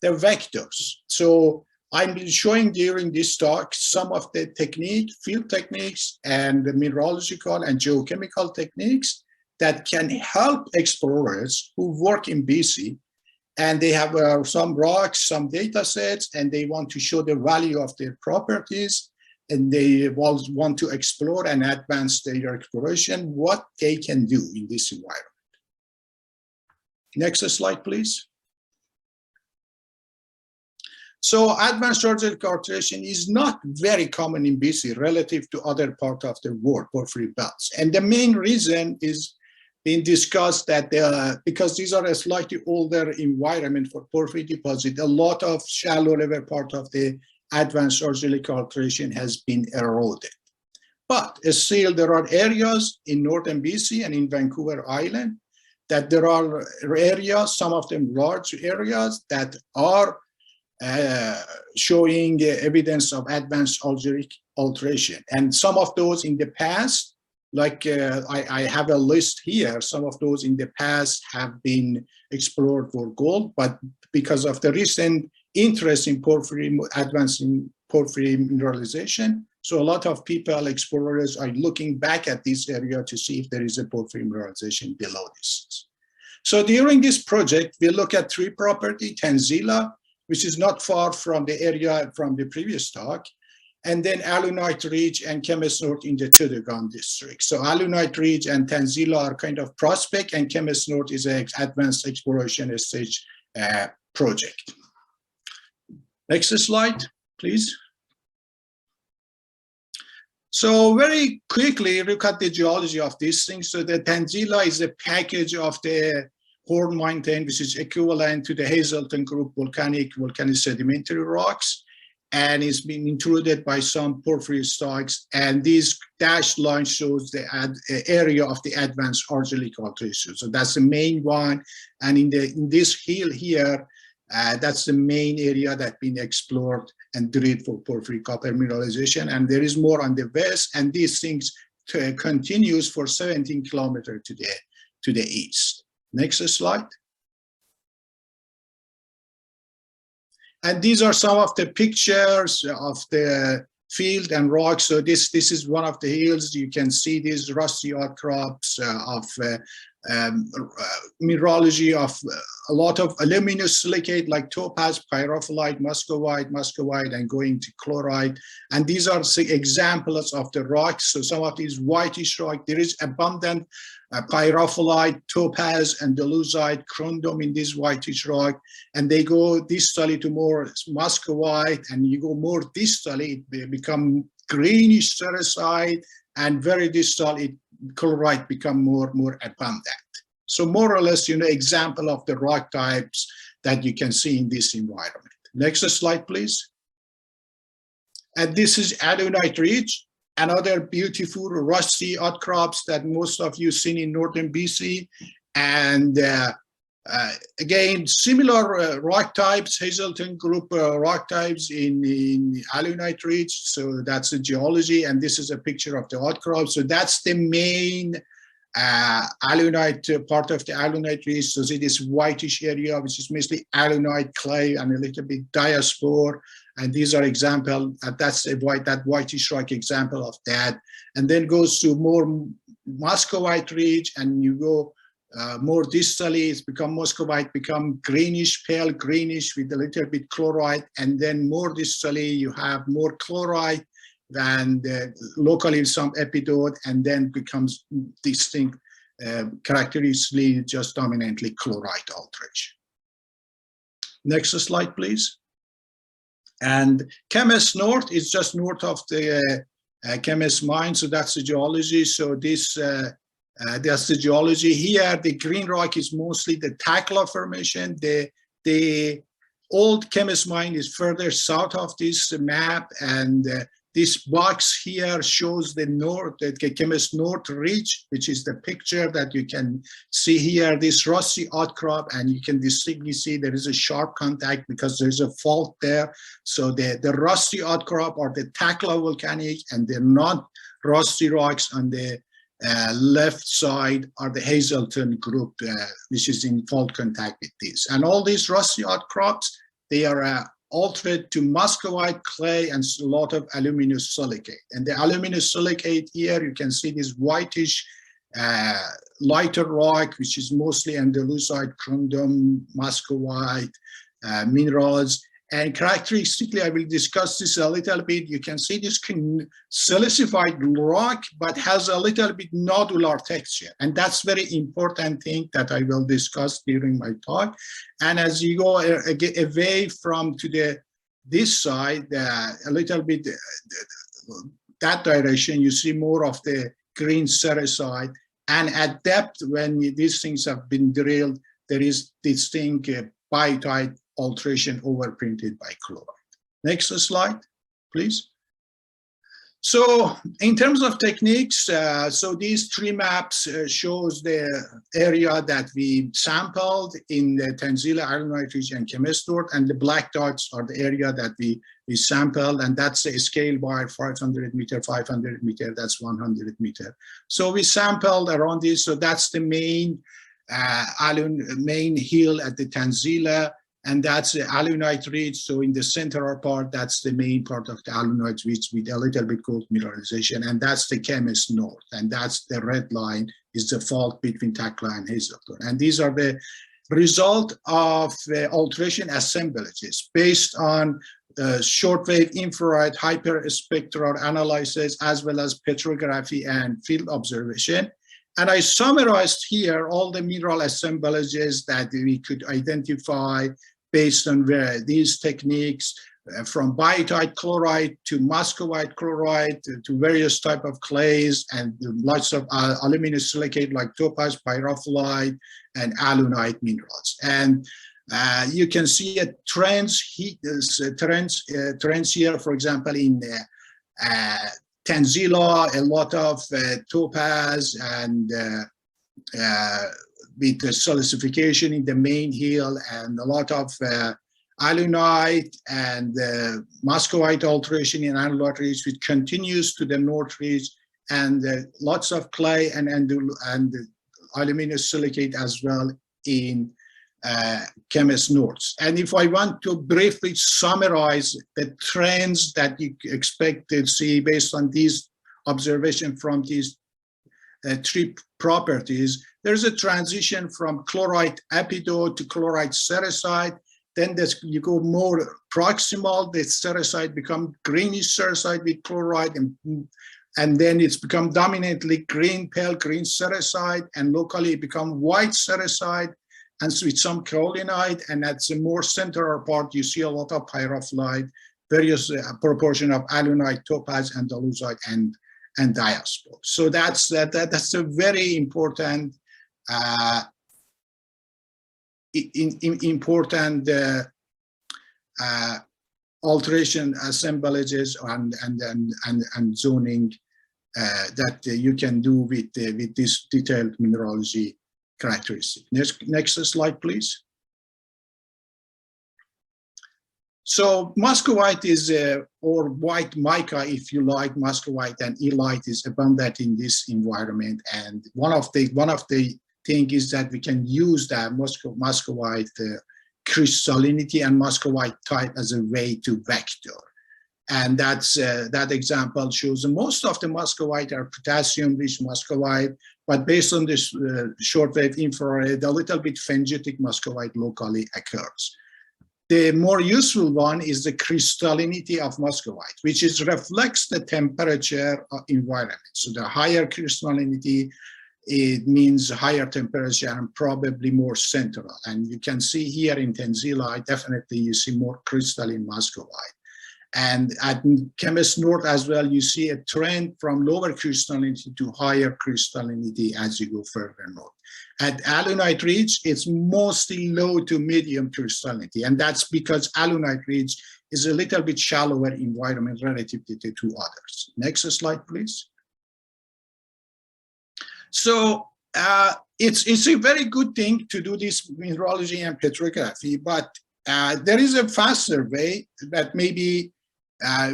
the vectors. So I'm showing during this talk some of the field techniques and the mineralogical and geochemical techniques that can help explorers who work in BC, and they have some rocks, some data sets, and they want to show the value of their properties, and they want to explore and advance their exploration, what they can do in this environment. Next slide, please. So advanced argillic alteration is not very common in BC relative to other parts of the world, porphyry belts. And the main reason is being discussed that because these are a slightly older environment for porphyry deposit, a lot of shallow level part of the advanced argillic alteration has been eroded. But still there are areas in northern BC and in Vancouver Island that there are areas, some of them large areas, that are showing evidence of advanced argillic alteration. And some of those in the past, like I have a list here, some of those in the past have been explored for gold, but because of the recent interest in porphyry, advancing porphyry mineralization, so a lot of people, explorers, are looking back at this area to see if there is a porphyry mineralization below this. So during this project, we look at three properties, Tanzila, which is not far from the area from the previous talk, and then Alunite Ridge and Chemist North in the Tudagon district. So Alunite Ridge and Tanzila are kind of prospect, and Chemist North is an advanced exploration stage project. Next slide, please. So very quickly look at the geology of these things. So the Tanzila is a package of the Horn Mountain, which is equivalent to the Hazelton Group volcanic sedimentary rocks, and it's been intruded by some porphyry strikes. And this dashed line shows the area of the advanced argillic alteration. So that's the main one. And in this hill here, that's the main area that's been explored and drilled for porphyry copper mineralization. And there is more on the west, and these things continues for 17 kilometers to the east. Next slide. And these are some of the pictures of the field and rocks. So this is one of the hills. You can see these rusty outcrops of mineralogy of a lot of aluminous silicate like topaz, pyrophyllite, muscovite, and going to chlorite. And these are examples of the rocks. So some of these whitish rock, there is abundant pyrophyllite, topaz, and andesite, corundum in this whitish rock, and they go distally to more muscovite, and you go more distally, they become greenish sericite, and very distal, chlorite become more abundant. So more or less, example of the rock types that you can see in this environment. Next slide, please. And this is Alunite Ridge, another beautiful rusty outcrops that most of you seen in northern BC. And again, similar rock types, Hazelton Group rock types in Alunite Ridge. So that's the geology, and this is a picture of the outcrops. So that's the main alunite part of the Alunite Ridge. So see this whitish area, which is mostly alunite clay and a little bit diaspore. And these are example, that's that whitish rock example of that. And then goes to more muscovite ridge, and you go more distally, it's become muscovite, become greenish, pale greenish with a little bit chlorite. And then more distally, you have more chlorite than locally some epidote, and then becomes distinct, characteristically just dominantly chlorite alteration. Next slide, please. And Chemist North is just north of the Chemist mine, so that's the geology. So this that's the geology. Here, the green rock is mostly the Takla formation. The old Chemist mine is further south of this map, and this box here shows the Chemist North Ridge, which is the picture that you can see here, this rusty outcrop, and you can distinctly see there is a sharp contact because there's a fault there. So the rusty outcrop are the Takla volcanic, and the non-rusty rocks on the left side are the Hazelton Group, which is in fault contact with this. And all these rusty outcrops, they are altered to muscovite clay and a lot of aluminous silicate. And the aluminous silicate here, you can see this whitish lighter rock, which is mostly andesite, corundum, muscovite minerals. And characteristically, I will discuss this a little bit. You can see this silicified rock, but has a little bit nodular texture. And that's very important thing that I will discuss during my talk. And as you go away from to this side, a little bit that direction, you see more of the green sericite. And at depth, when these things have been drilled, there is distinct biotite alteration overprinted by chloride. Next slide, please. So in terms of techniques, so these three maps shows the area that we sampled in the Tanzila, Alunite Ridge, and Chemist North, and the black dots are the area that we sampled, and that's a scale bar, 500 meter, 500 meter, that's 100 meter. So we sampled around this, so that's the main main hill at the Tanzila, and that's the Alunite Ridge. So in the central part, that's the main part of the Alunite Ridge with a little bit gold mineralization, and that's the Chemist North, and that's the red line is the fault between Takla and Hazelton. And these are the result of alteration assemblages based on shortwave infrared hyperspectral analysis, as well as petrography and field observation. And I summarized here all the mineral assemblages that we could identify based on these techniques, from biotite chloride to muscovite chloride to various type of clays, and lots of aluminum silicate like topaz, pyrophyllite, and alunite minerals. And you can see trends here, for example, in Tanzila, a lot of topaz and with the silicification in the main hill, and a lot of alunite and muscovite alteration in alunite ridge, which continues to the north ridge, and lots of clay and aluminum silicate as well in Chemist North. And if I want to briefly summarize the trends that you expect to see based on these observations from these three properties, there's a transition from chloride epidote to chloride sericite. Then you go more proximal, the sericite become greenish sericite with chloride, and then it's become dominantly green, pale green sericite, and locally it become white sericite, and so with some kaolinite, and at the more central part, you see a lot of pyrophyllite, various proportion of alunite, topaz, andalusite, and diaspore. So that's a very important alteration assemblages and zoning that you can do with this detailed mineralogy characteristic. Next slide, please. So muscovite is, or white mica, if you like, muscovite and elite is abundant in this environment. And one of the thing is that we can use that muscovite crystallinity and muscovite type as a way to vector. And that example shows most of the muscovite are potassium-rich muscovite, but based on this shortwave infrared, a little bit phengitic muscovite locally occurs. The more useful one is the crystallinity of muscovite, which reflects the temperature environment. So the higher crystallinity, it means higher temperature and probably more central. And you can see here in Tanzila, definitely you see more crystalline muscovite. And at Chemist North as well, you see a trend from lower crystallinity to higher crystallinity as you go further north. At Alunite Ridge, it's mostly low to medium crystallinity, and that's because Alunite Ridge is a little bit shallower environment relative to others. Next slide, please. So it's a very good thing to do this mineralogy and petrography, but there is a faster way that maybe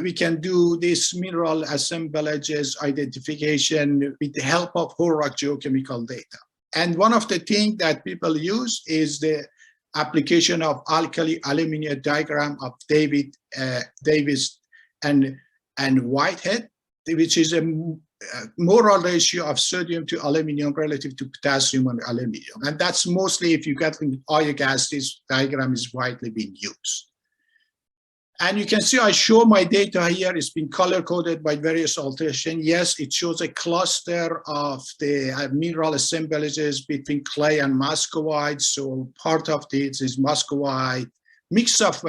we can do this mineral assemblages identification with the help of whole rock geochemical data. And one of the things that people use is the application of alkali aluminum diagram of Davis and Whitehead, which is a molar ratio of sodium to aluminum relative to potassium and aluminum. And that's mostly, if you get in oil gas, this diagram is widely being used. And you can see I show my data here. It's been color-coded by various alterations. Yes, it shows a cluster of the mineral assemblages between clay and muscovite. So part of this is muscovite, mix of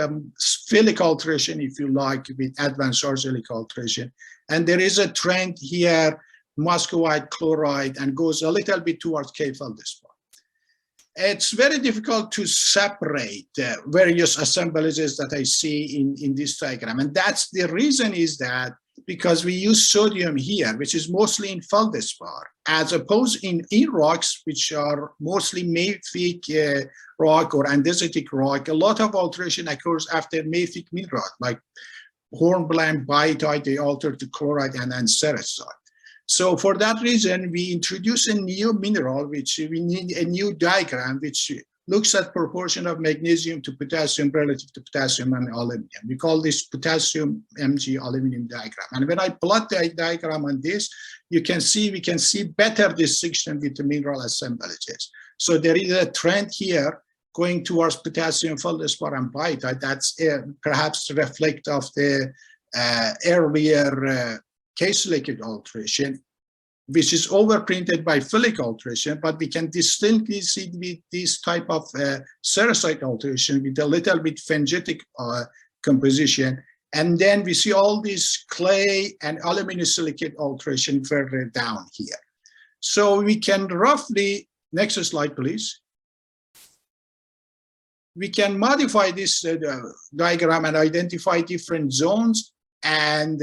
phyllic alteration, if you like, with advanced arsenic alteration. And there is a trend here, muscovite chloride, and goes a little bit towards K-feldspar. It's very difficult to separate various assemblages that I see in this diagram. And that's the reason is that because we use sodium here, which is mostly in feldspar, as opposed in rocks, which are mostly mafic rock or andesitic rock, a lot of alteration occurs after mafic mineral, like hornblende, biotite, they alter to chloride and sericite. So for that reason, we introduce a new mineral, which we need a new diagram, which looks at proportion of magnesium to potassium relative to potassium and aluminum. We call this potassium Mg aluminum diagram. And when I plot the diagram on this, we can see better distinction with the mineral assemblages. So there is a trend here going towards potassium feldspar and biotite. That's perhaps reflect of the earlier case liquid alteration, which is overprinted by Philic alteration, but we can distinctly see with this type of sericite alteration with a little bit phengitic composition. And then we see all this clay and aluminosilicate alteration further down here. So we can roughly, next slide, please. We can modify this diagram and identify different zones and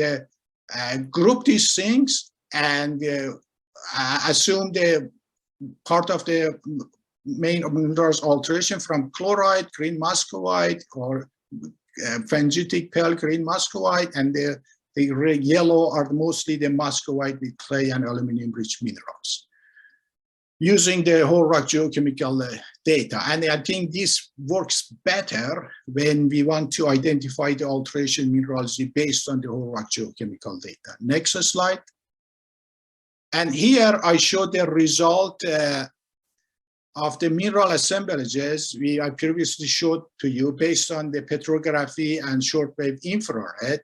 group these things and assume the part of the main minerals alteration from chloride, green muscovite, or phengitic pale green muscovite, and the yellow are mostly the muscovite with clay and aluminum-rich minerals, using the whole rock geochemical data. And I think this works better when we want to identify the alteration mineralogy based on the whole rock geochemical data. Next slide. And here I show the result of the mineral assemblages I previously showed to you based on the petrography and shortwave infrared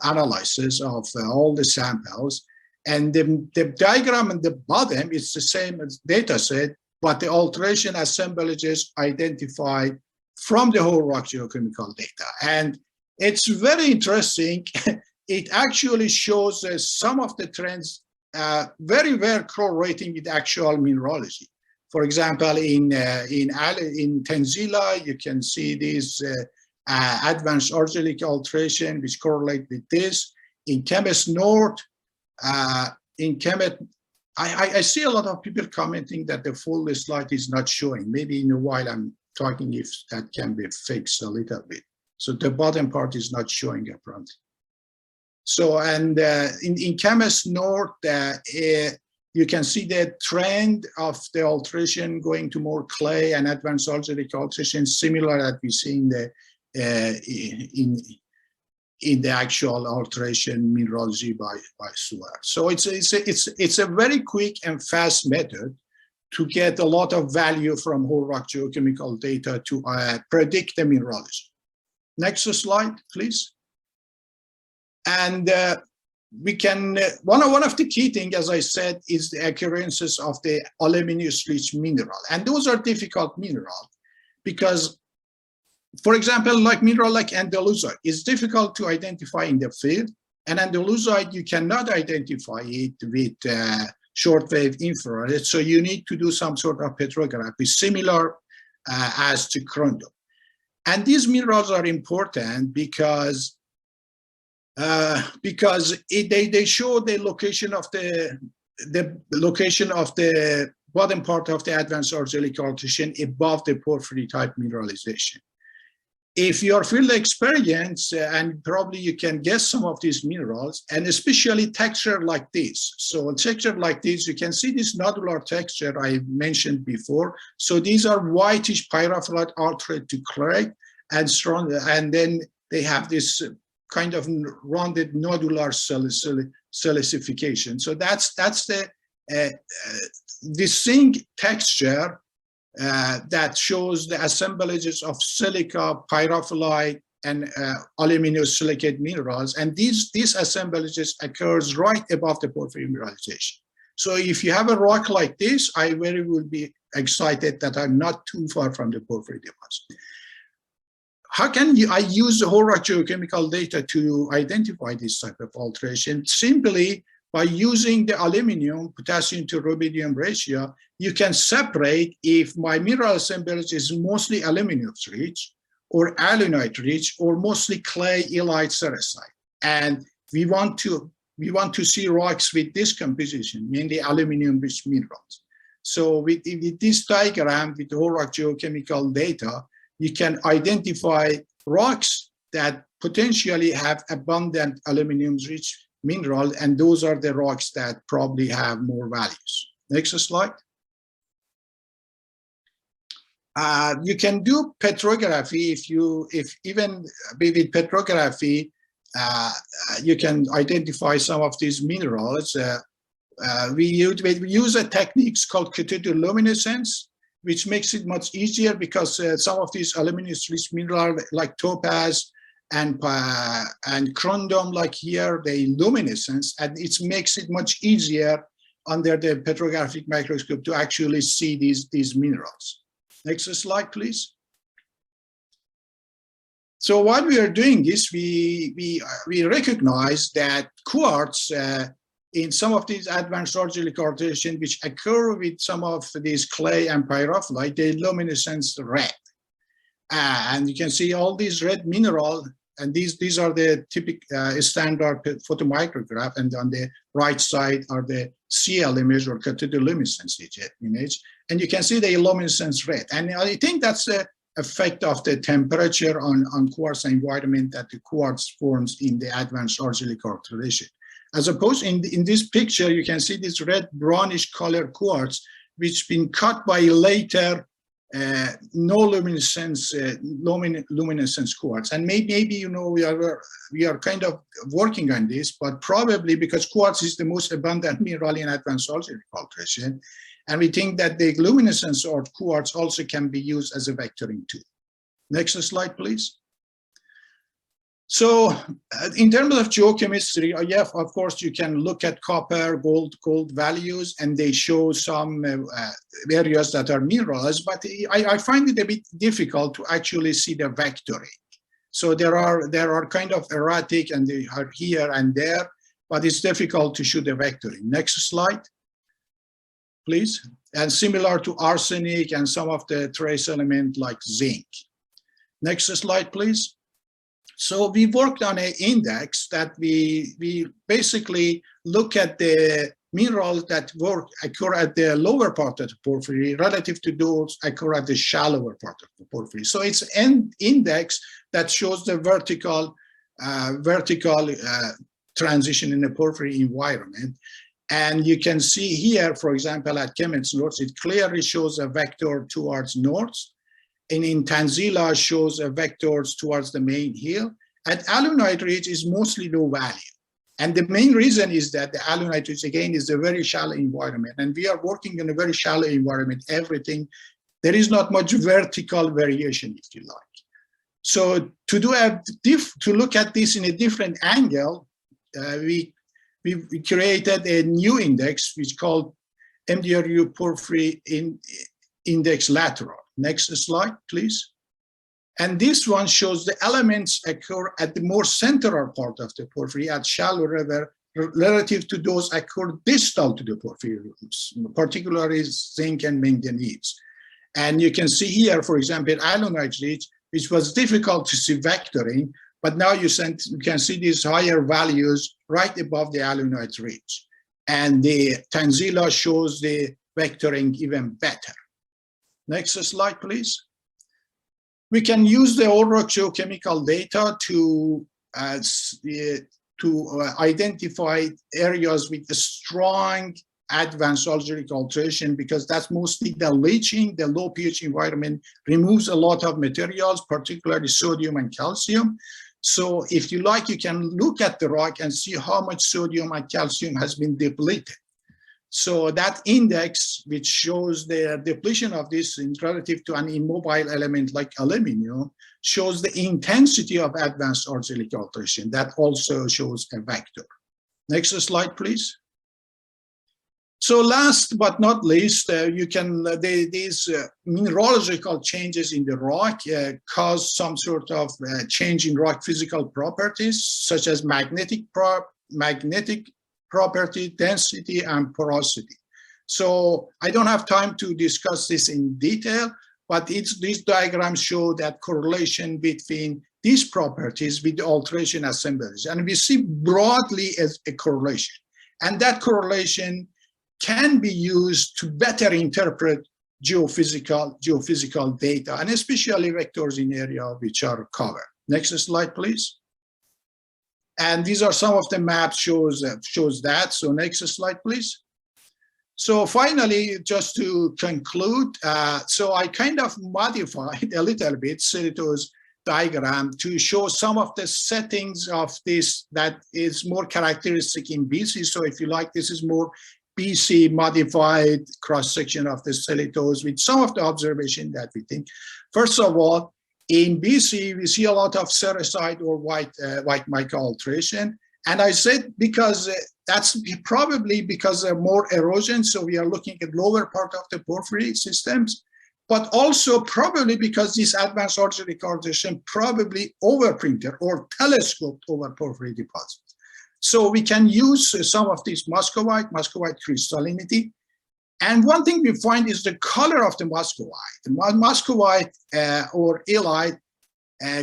analysis of all the samples. And the diagram at the bottom is the same as data set, but the alteration assemblages identified from the whole rock geochemical data. And it's very interesting. It actually shows some of the trends very well correlating with actual mineralogy. For example, in Tenzila, you can see this advanced argillic alteration, which correlate with this. In Chemist North, in Chemet, I see a lot of people commenting that the full slide is not showing. Maybe in a while I'm talking if that can be fixed a little bit. So the bottom part is not showing up front. So, and in Chemist North, you can see the trend of the alteration going to more clay and advanced argillic alteration, similar that we see in the actual alteration mineralogy by Suar. So it's a very quick and fast method to get a lot of value from whole rock geochemical data to predict the mineralogy. Next slide, please. And we can, one of the key things, as I said, is the occurrences of the aluminous-rich mineral. And those are difficult minerals because, for example, like mineral like andalusite is difficult to identify in the field. And andalusite, you cannot identify it with shortwave infrared. So you need to do some sort of petrography, similar as to Crondon. And these minerals are important because they show the location of the bottom part of the advanced argillic alteration above the porphyry type mineralization. If you're field experienced, and probably you can guess some of these minerals, and especially texture like this. So a texture like this, you can see this nodular texture I mentioned before. So these are whitish pyrophyllite altered to clay and strong, and then they have this kind of rounded nodular silicification. So that's the distinct texture that shows the assemblages of silica, pyrophyllite, and aluminosilicate minerals. And these assemblages occurs right above the porphyry mineralization. So if you have a rock like this, I very will be excited that I'm not too far from the porphyry deposit. How can I use the whole rock geochemical data to identify this type of alteration? Simply by using the aluminum potassium to rubidium ratio, you can separate if my mineral assemblage is mostly aluminum rich or alunite rich or mostly clay illite sericite. And we want to see rocks with this composition, mainly aluminum rich minerals. So with this diagram, with the whole rock geochemical data, you can identify rocks that potentially have abundant aluminum-rich mineral, and those are the rocks that probably have more values. Next slide. You can do petrography if even with petrography, you can identify some of these minerals. We use a technique called cathodoluminescence, which makes it much easier because some of these aluminous-rich minerals like topaz and corundum, like here, they luminescence, and it makes it much easier under the petrographic microscope to actually see these minerals. Next slide, please. So while we are doing this, we recognize that quartz in some of these advanced argillic alteration, which occur with some of these clay and pyrophyllite, they luminescence red. And you can see all these red mineral, and these are the typical standard photomicrograph, and on the right side are the CL image or cathodoluminescence image, and you can see the luminescence red. And I think that's the effect of the temperature on quartz environment that the quartz forms in the advanced argillic alteration. As opposed in this picture, you can see this red brownish color quartz, which been cut by later no luminescence luminescence quartz. And maybe you know we are kind of working on this, but probably because quartz is the most abundant mineral in advanced argillic alteration, and we think that the luminescence of quartz also can be used as a vectoring tool. Next slide, please. So in terms of geochemistry, yeah, of course, you can look at copper, gold values, and they show some areas that are mineralized, but I find it a bit difficult to actually see the vectoring. So there are kind of erratic, and they are here and there, but it's difficult to show the vectoring. Next slide, please. And similar to arsenic and some of the trace elements like zinc. Next slide, please. So we worked on an index that we basically look at the minerals that occur at the lower part of the porphyry relative to those occur at the shallower part of the porphyry. So it's an index that shows the vertical transition in the porphyry environment. And you can see here, for example, at Kemet's north, it clearly shows a vector towards north. And in Tanzila shows a vectors towards the main hill. And alunite ridge is mostly low value. And the main reason is that the alunite ridge, again, is a very shallow environment. And we are working in a very shallow environment, everything. There is not much vertical variation, if you like. So to look at this in a different angle, we created a new index, which is called MDRU Porphyry Index Lateral. Next slide, please. And this one shows the elements occur at the more central part of the porphyry at shallow river relative to those occur distal to the porphyry, particularly zinc and manganese. And you can see here, for example, alunite ridge, which was difficult to see vectoring, but now you can see these higher values right above the alunite ridge. And the Tanzila shows the vectoring even better. Next slide, please. We can use the old rock geochemical data to identify areas with a strong advanced argillic alteration, because that's mostly the leaching. The low pH environment removes a lot of materials, particularly sodium and calcium. So if you like, you can look at the rock and see how much sodium and calcium has been depleted. So that index, which shows the depletion of this in relative to an immobile element like aluminum, shows the intensity of advanced argillic alteration. That also shows a vector. Next slide, please. So last but not least, these mineralogical changes in the rock cause some sort of change in rock physical properties, such as magnetic property, density, and porosity. So I don't have time to discuss this in detail, but these diagrams show that correlation between these properties with the alteration assemblies. And we see broadly as a correlation. And that correlation can be used to better interpret geophysical data, and especially vectors in areas which are covered. Next slide, please. And these are some of the maps shows that. So next slide, please. So finally, just to conclude, so I kind of modified a little bit Cerrito's diagram to show some of the settings of this that is more characteristic in BC. So if you like, this is more BC modified cross-section of the silitose with some of the observation that we think. First of all, in BC, we see a lot of sericite or white mica alteration. And I said because that's probably because of more erosion. So we are looking at lower part of the porphyry systems, but also probably because this advanced origin recordation probably overprinted or telescoped over porphyry deposits. So we can use some of this muscovite crystallinity. And one thing we find is the color of the muscovite. The muscovite or illite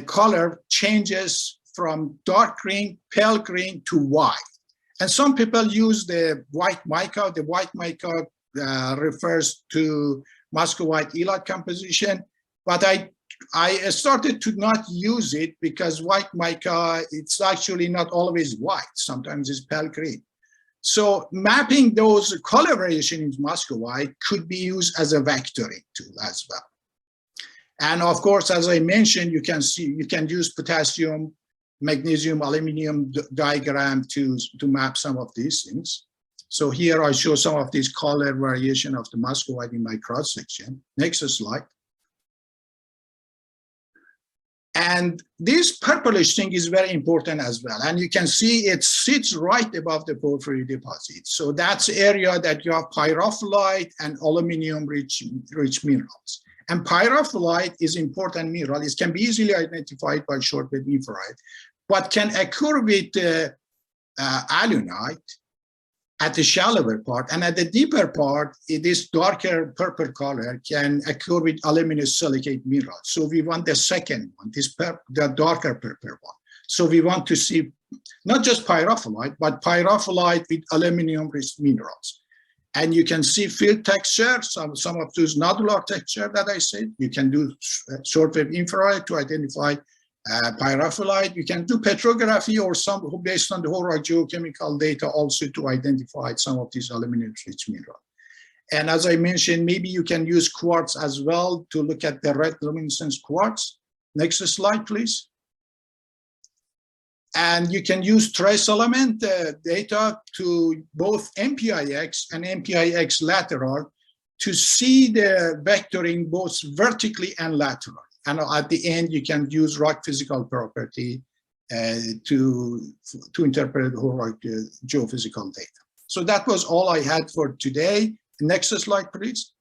color changes from dark green, pale green to white. And some people use the white mica. The white mica refers to muscovite illite composition, but I started to not use it because white mica, it's actually not always white. Sometimes it's pale green. So mapping those color variation in muscovite could be used as a vectoring tool as well. And of course, as I mentioned, you can use potassium, magnesium, aluminum diagram to map some of these things. So here I show some of these color variation of the muscovite in my cross section. Next slide. And this purplish thing is very important as well. And you can see it sits right above the porphyry deposit. So that's area that you have pyrophyllite and aluminum rich minerals. And pyrophyllite is important mineral. It can be easily identified by short-wave infrared, but can occur with alunite at the shallower part, and at the deeper part, this darker purple color can occur with aluminous silicate mineral. So we want the second one, the darker purple one. So we want to see not just pyrophyllite, but pyrophyllite with aluminum-rich minerals. And you can see field texture, some of those nodular texture that I said. You can do short-wave infrared to identify pyrophyllite. You can do petrography or some based on the whole geochemical data also to identify some of these aluminum-rich minerals. And as I mentioned, maybe you can use quartz as well to look at the red luminescence quartz. Next slide, please. And you can use trace element data to both MPIX and MPIX lateral to see the vectoring both vertically and lateral. And at the end, you can use rock physical property to interpret the whole rock geophysical data. So that was all I had for today. Next slide, please.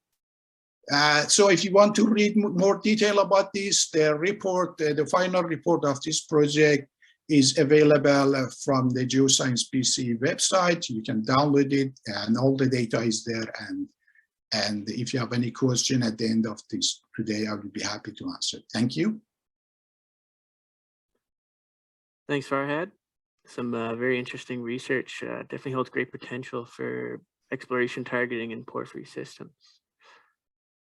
So if you want to read more detail about this, the report, the final report of this project is available from the Geoscience BC website. You can download it and all the data is there. And if you have any question at the end of this today, I would be happy to answer. Thank you. Thanks, Farhad. Some very interesting research. Definitely holds great potential for exploration targeting in porphyry systems.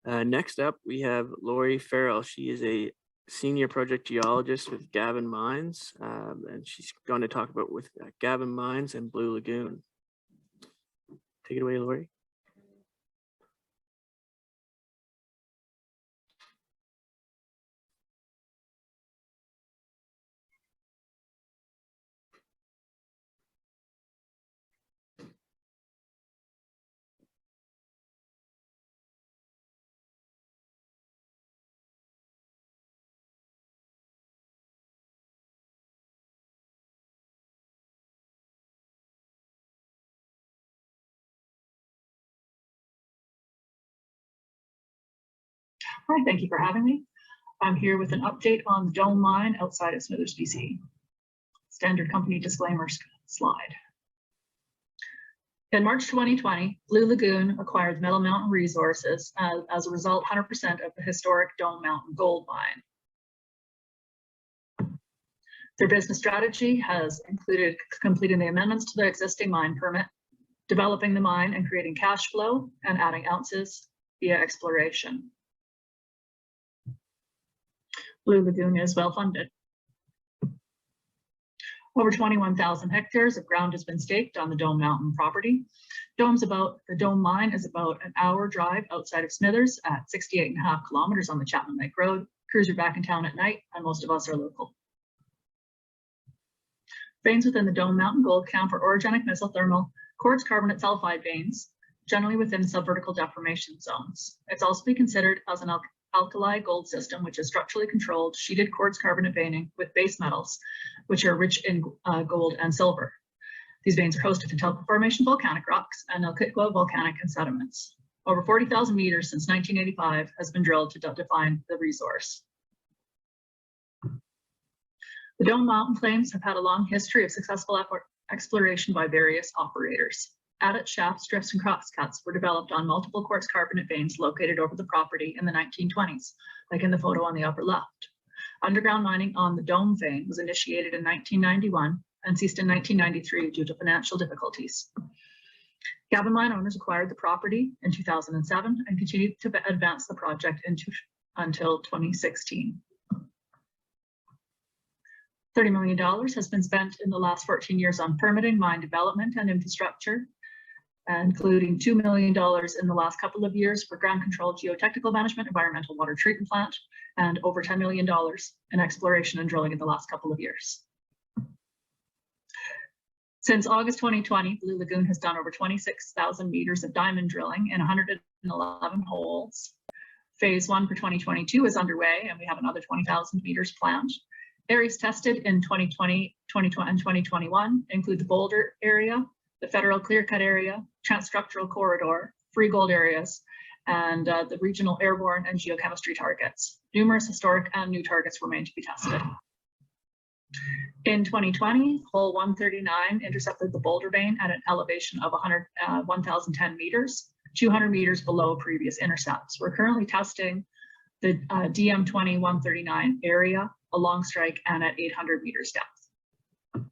Next up, we have Lori Farrell. She is a senior project geologist with Gavin Mines, and she's going to talk about with Gavin Mines and Blue Lagoon. Take it away, Lori. Hi, thank you for having me. I'm here with an update on the Dome Mine outside of Smithers, BC. Standard company disclaimer slide. In March 2020, Blue Lagoon acquired Metal Mountain Resources, as a result, 100% of the historic Dome Mountain gold mine. Their business strategy has included completing the amendments to the existing mine permit, developing the mine and creating cash flow, and adding ounces via exploration. Blue Lagoon is well funded. Over 21,000 hectares of ground has been staked on the Dome Mountain property. The Dome Mine is about an hour drive outside of Smithers at 68.5 kilometers on the Chapman Lake Road. Crews are back in town at night, and most of us are local. Veins within the Dome Mountain gold count for orogenic mesothermal quartz carbonate sulfide veins generally within subvertical deformation zones. It's also be considered as an alkali gold system, which is structurally controlled sheeted quartz carbonate veining with base metals, which are rich in gold and silver. These veins are hosted to Telka Formation volcanic rocks and Elkitwa volcanic and sediments. Over 40,000 meters since 1985 has been drilled to define the resource. The Dome Mountain claims have had a long history of successful exploration by various operators. Adit shafts, drifts, and crosscuts were developed on multiple quartz carbonate veins located over the property in the 1920s, like in the photo on the upper left. Underground mining on the Dome vein was initiated in 1991 and ceased in 1993 due to financial difficulties. Gavin mine owners acquired the property in 2007 and continued to advance the project until 2016. $30 million has been spent in the last 14 years on permitting, mine development, and infrastructure, including $2 million in the last couple of years for ground control, geotechnical management, environmental water treatment plant, and over $10 million in exploration and drilling in the last couple of years. Since August 2020, Blue Lagoon has done over 26,000 meters of diamond drilling in 111 holes. Phase 1 for 2022 is underway, and we have another 20,000 meters planned. Areas tested in 2020 and 2021 include the Boulder area, the Federal Clearcut area, Transstructural Corridor, Free Gold areas, and the regional airborne and geochemistry targets. Numerous historic and new targets remain to be tested. In 2020, hole 139 intercepted the Boulder vein at an elevation of 1,010 meters, 200 meters below previous intercepts. We're currently testing the DM20 139 area along strike and at 800 meters depth.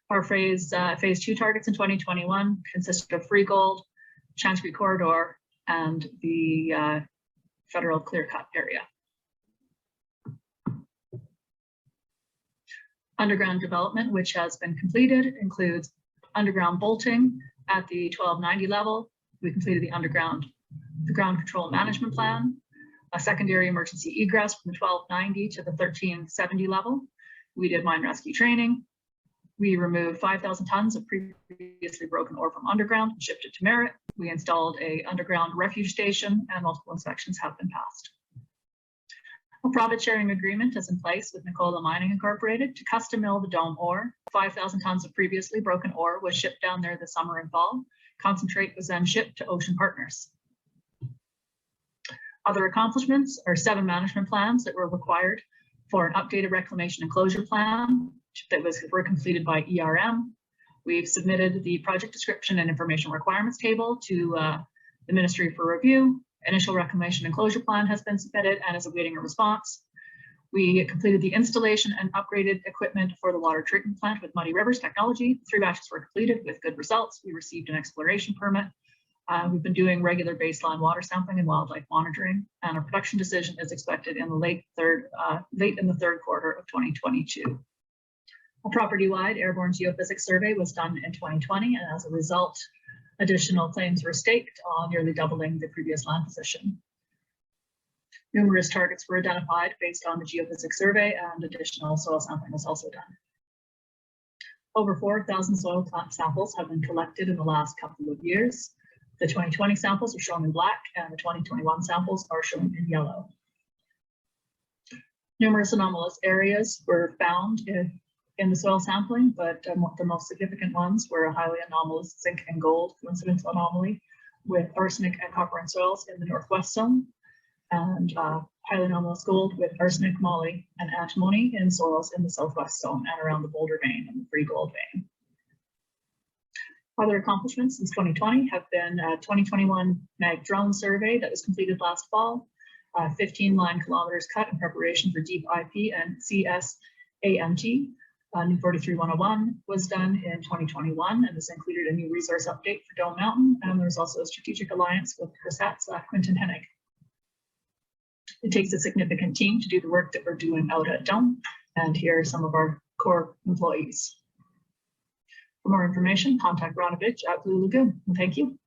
Our phase 2 targets in 2021 consisted of Free Gold, Chancery Corridor, and the Federal Clearcut area. Underground development, which has been completed, includes underground bolting at the 1290 level. We completed the ground control management plan, a secondary emergency egress from the 1290 to the 1370 level. We did mine rescue training. We removed 5,000 tons of previously broken ore from underground and shipped it to Merritt. We installed an underground refuge station, and multiple inspections have been passed. A profit sharing agreement is in place with Nicola Mining Incorporated to custom mill the Dome ore. 5,000 tons of previously broken ore was shipped down there this summer and fall. Concentrate was then shipped to Ocean Partners. Other accomplishments are 7 management plans that were required for an updated reclamation and closure plan that were completed by ERM. We've submitted the project description and information requirements table to the Ministry for review. Initial reclamation and closure plan has been submitted and is awaiting a response. We completed the installation and upgraded equipment for the water treatment plant with Muddy Rivers Technology. 3 batches were completed with good results. We received an exploration permit. We've been doing regular baseline water sampling and wildlife monitoring, and a production decision is expected in the late in the third quarter of 2022. A property-wide airborne geophysics survey was done in 2020, and as a result, additional claims were staked, nearly doubling the previous land position. Numerous targets were identified based on the geophysics survey, and additional soil sampling was also done. Over 4,000 soil samples have been collected in the last couple of years. The 2020 samples are shown in black, and the 2021 samples are shown in yellow. Numerous anomalous areas were found in the soil sampling, but the most significant ones were a highly anomalous zinc and gold coincidence anomaly with arsenic and copper in soils in the northwest zone, and highly anomalous gold with arsenic, moly, and antimony in soils in the southwest zone and around the Boulder vein and the Free Gold vein. Other accomplishments since 2020 have been a 2021 mag drone survey that was completed last fall, 15 line kilometers cut in preparation for deep IP and CSAMT. New 43101 was done in 2021, and this included a new resource update for Dome Mountain, and there's also a strategic alliance with Quinton Hennig. It takes a significant team to do the work that we're doing out at Dome, and here are some of our core employees. For more information, contact Ronovich at Blue Lagoon, and thank you.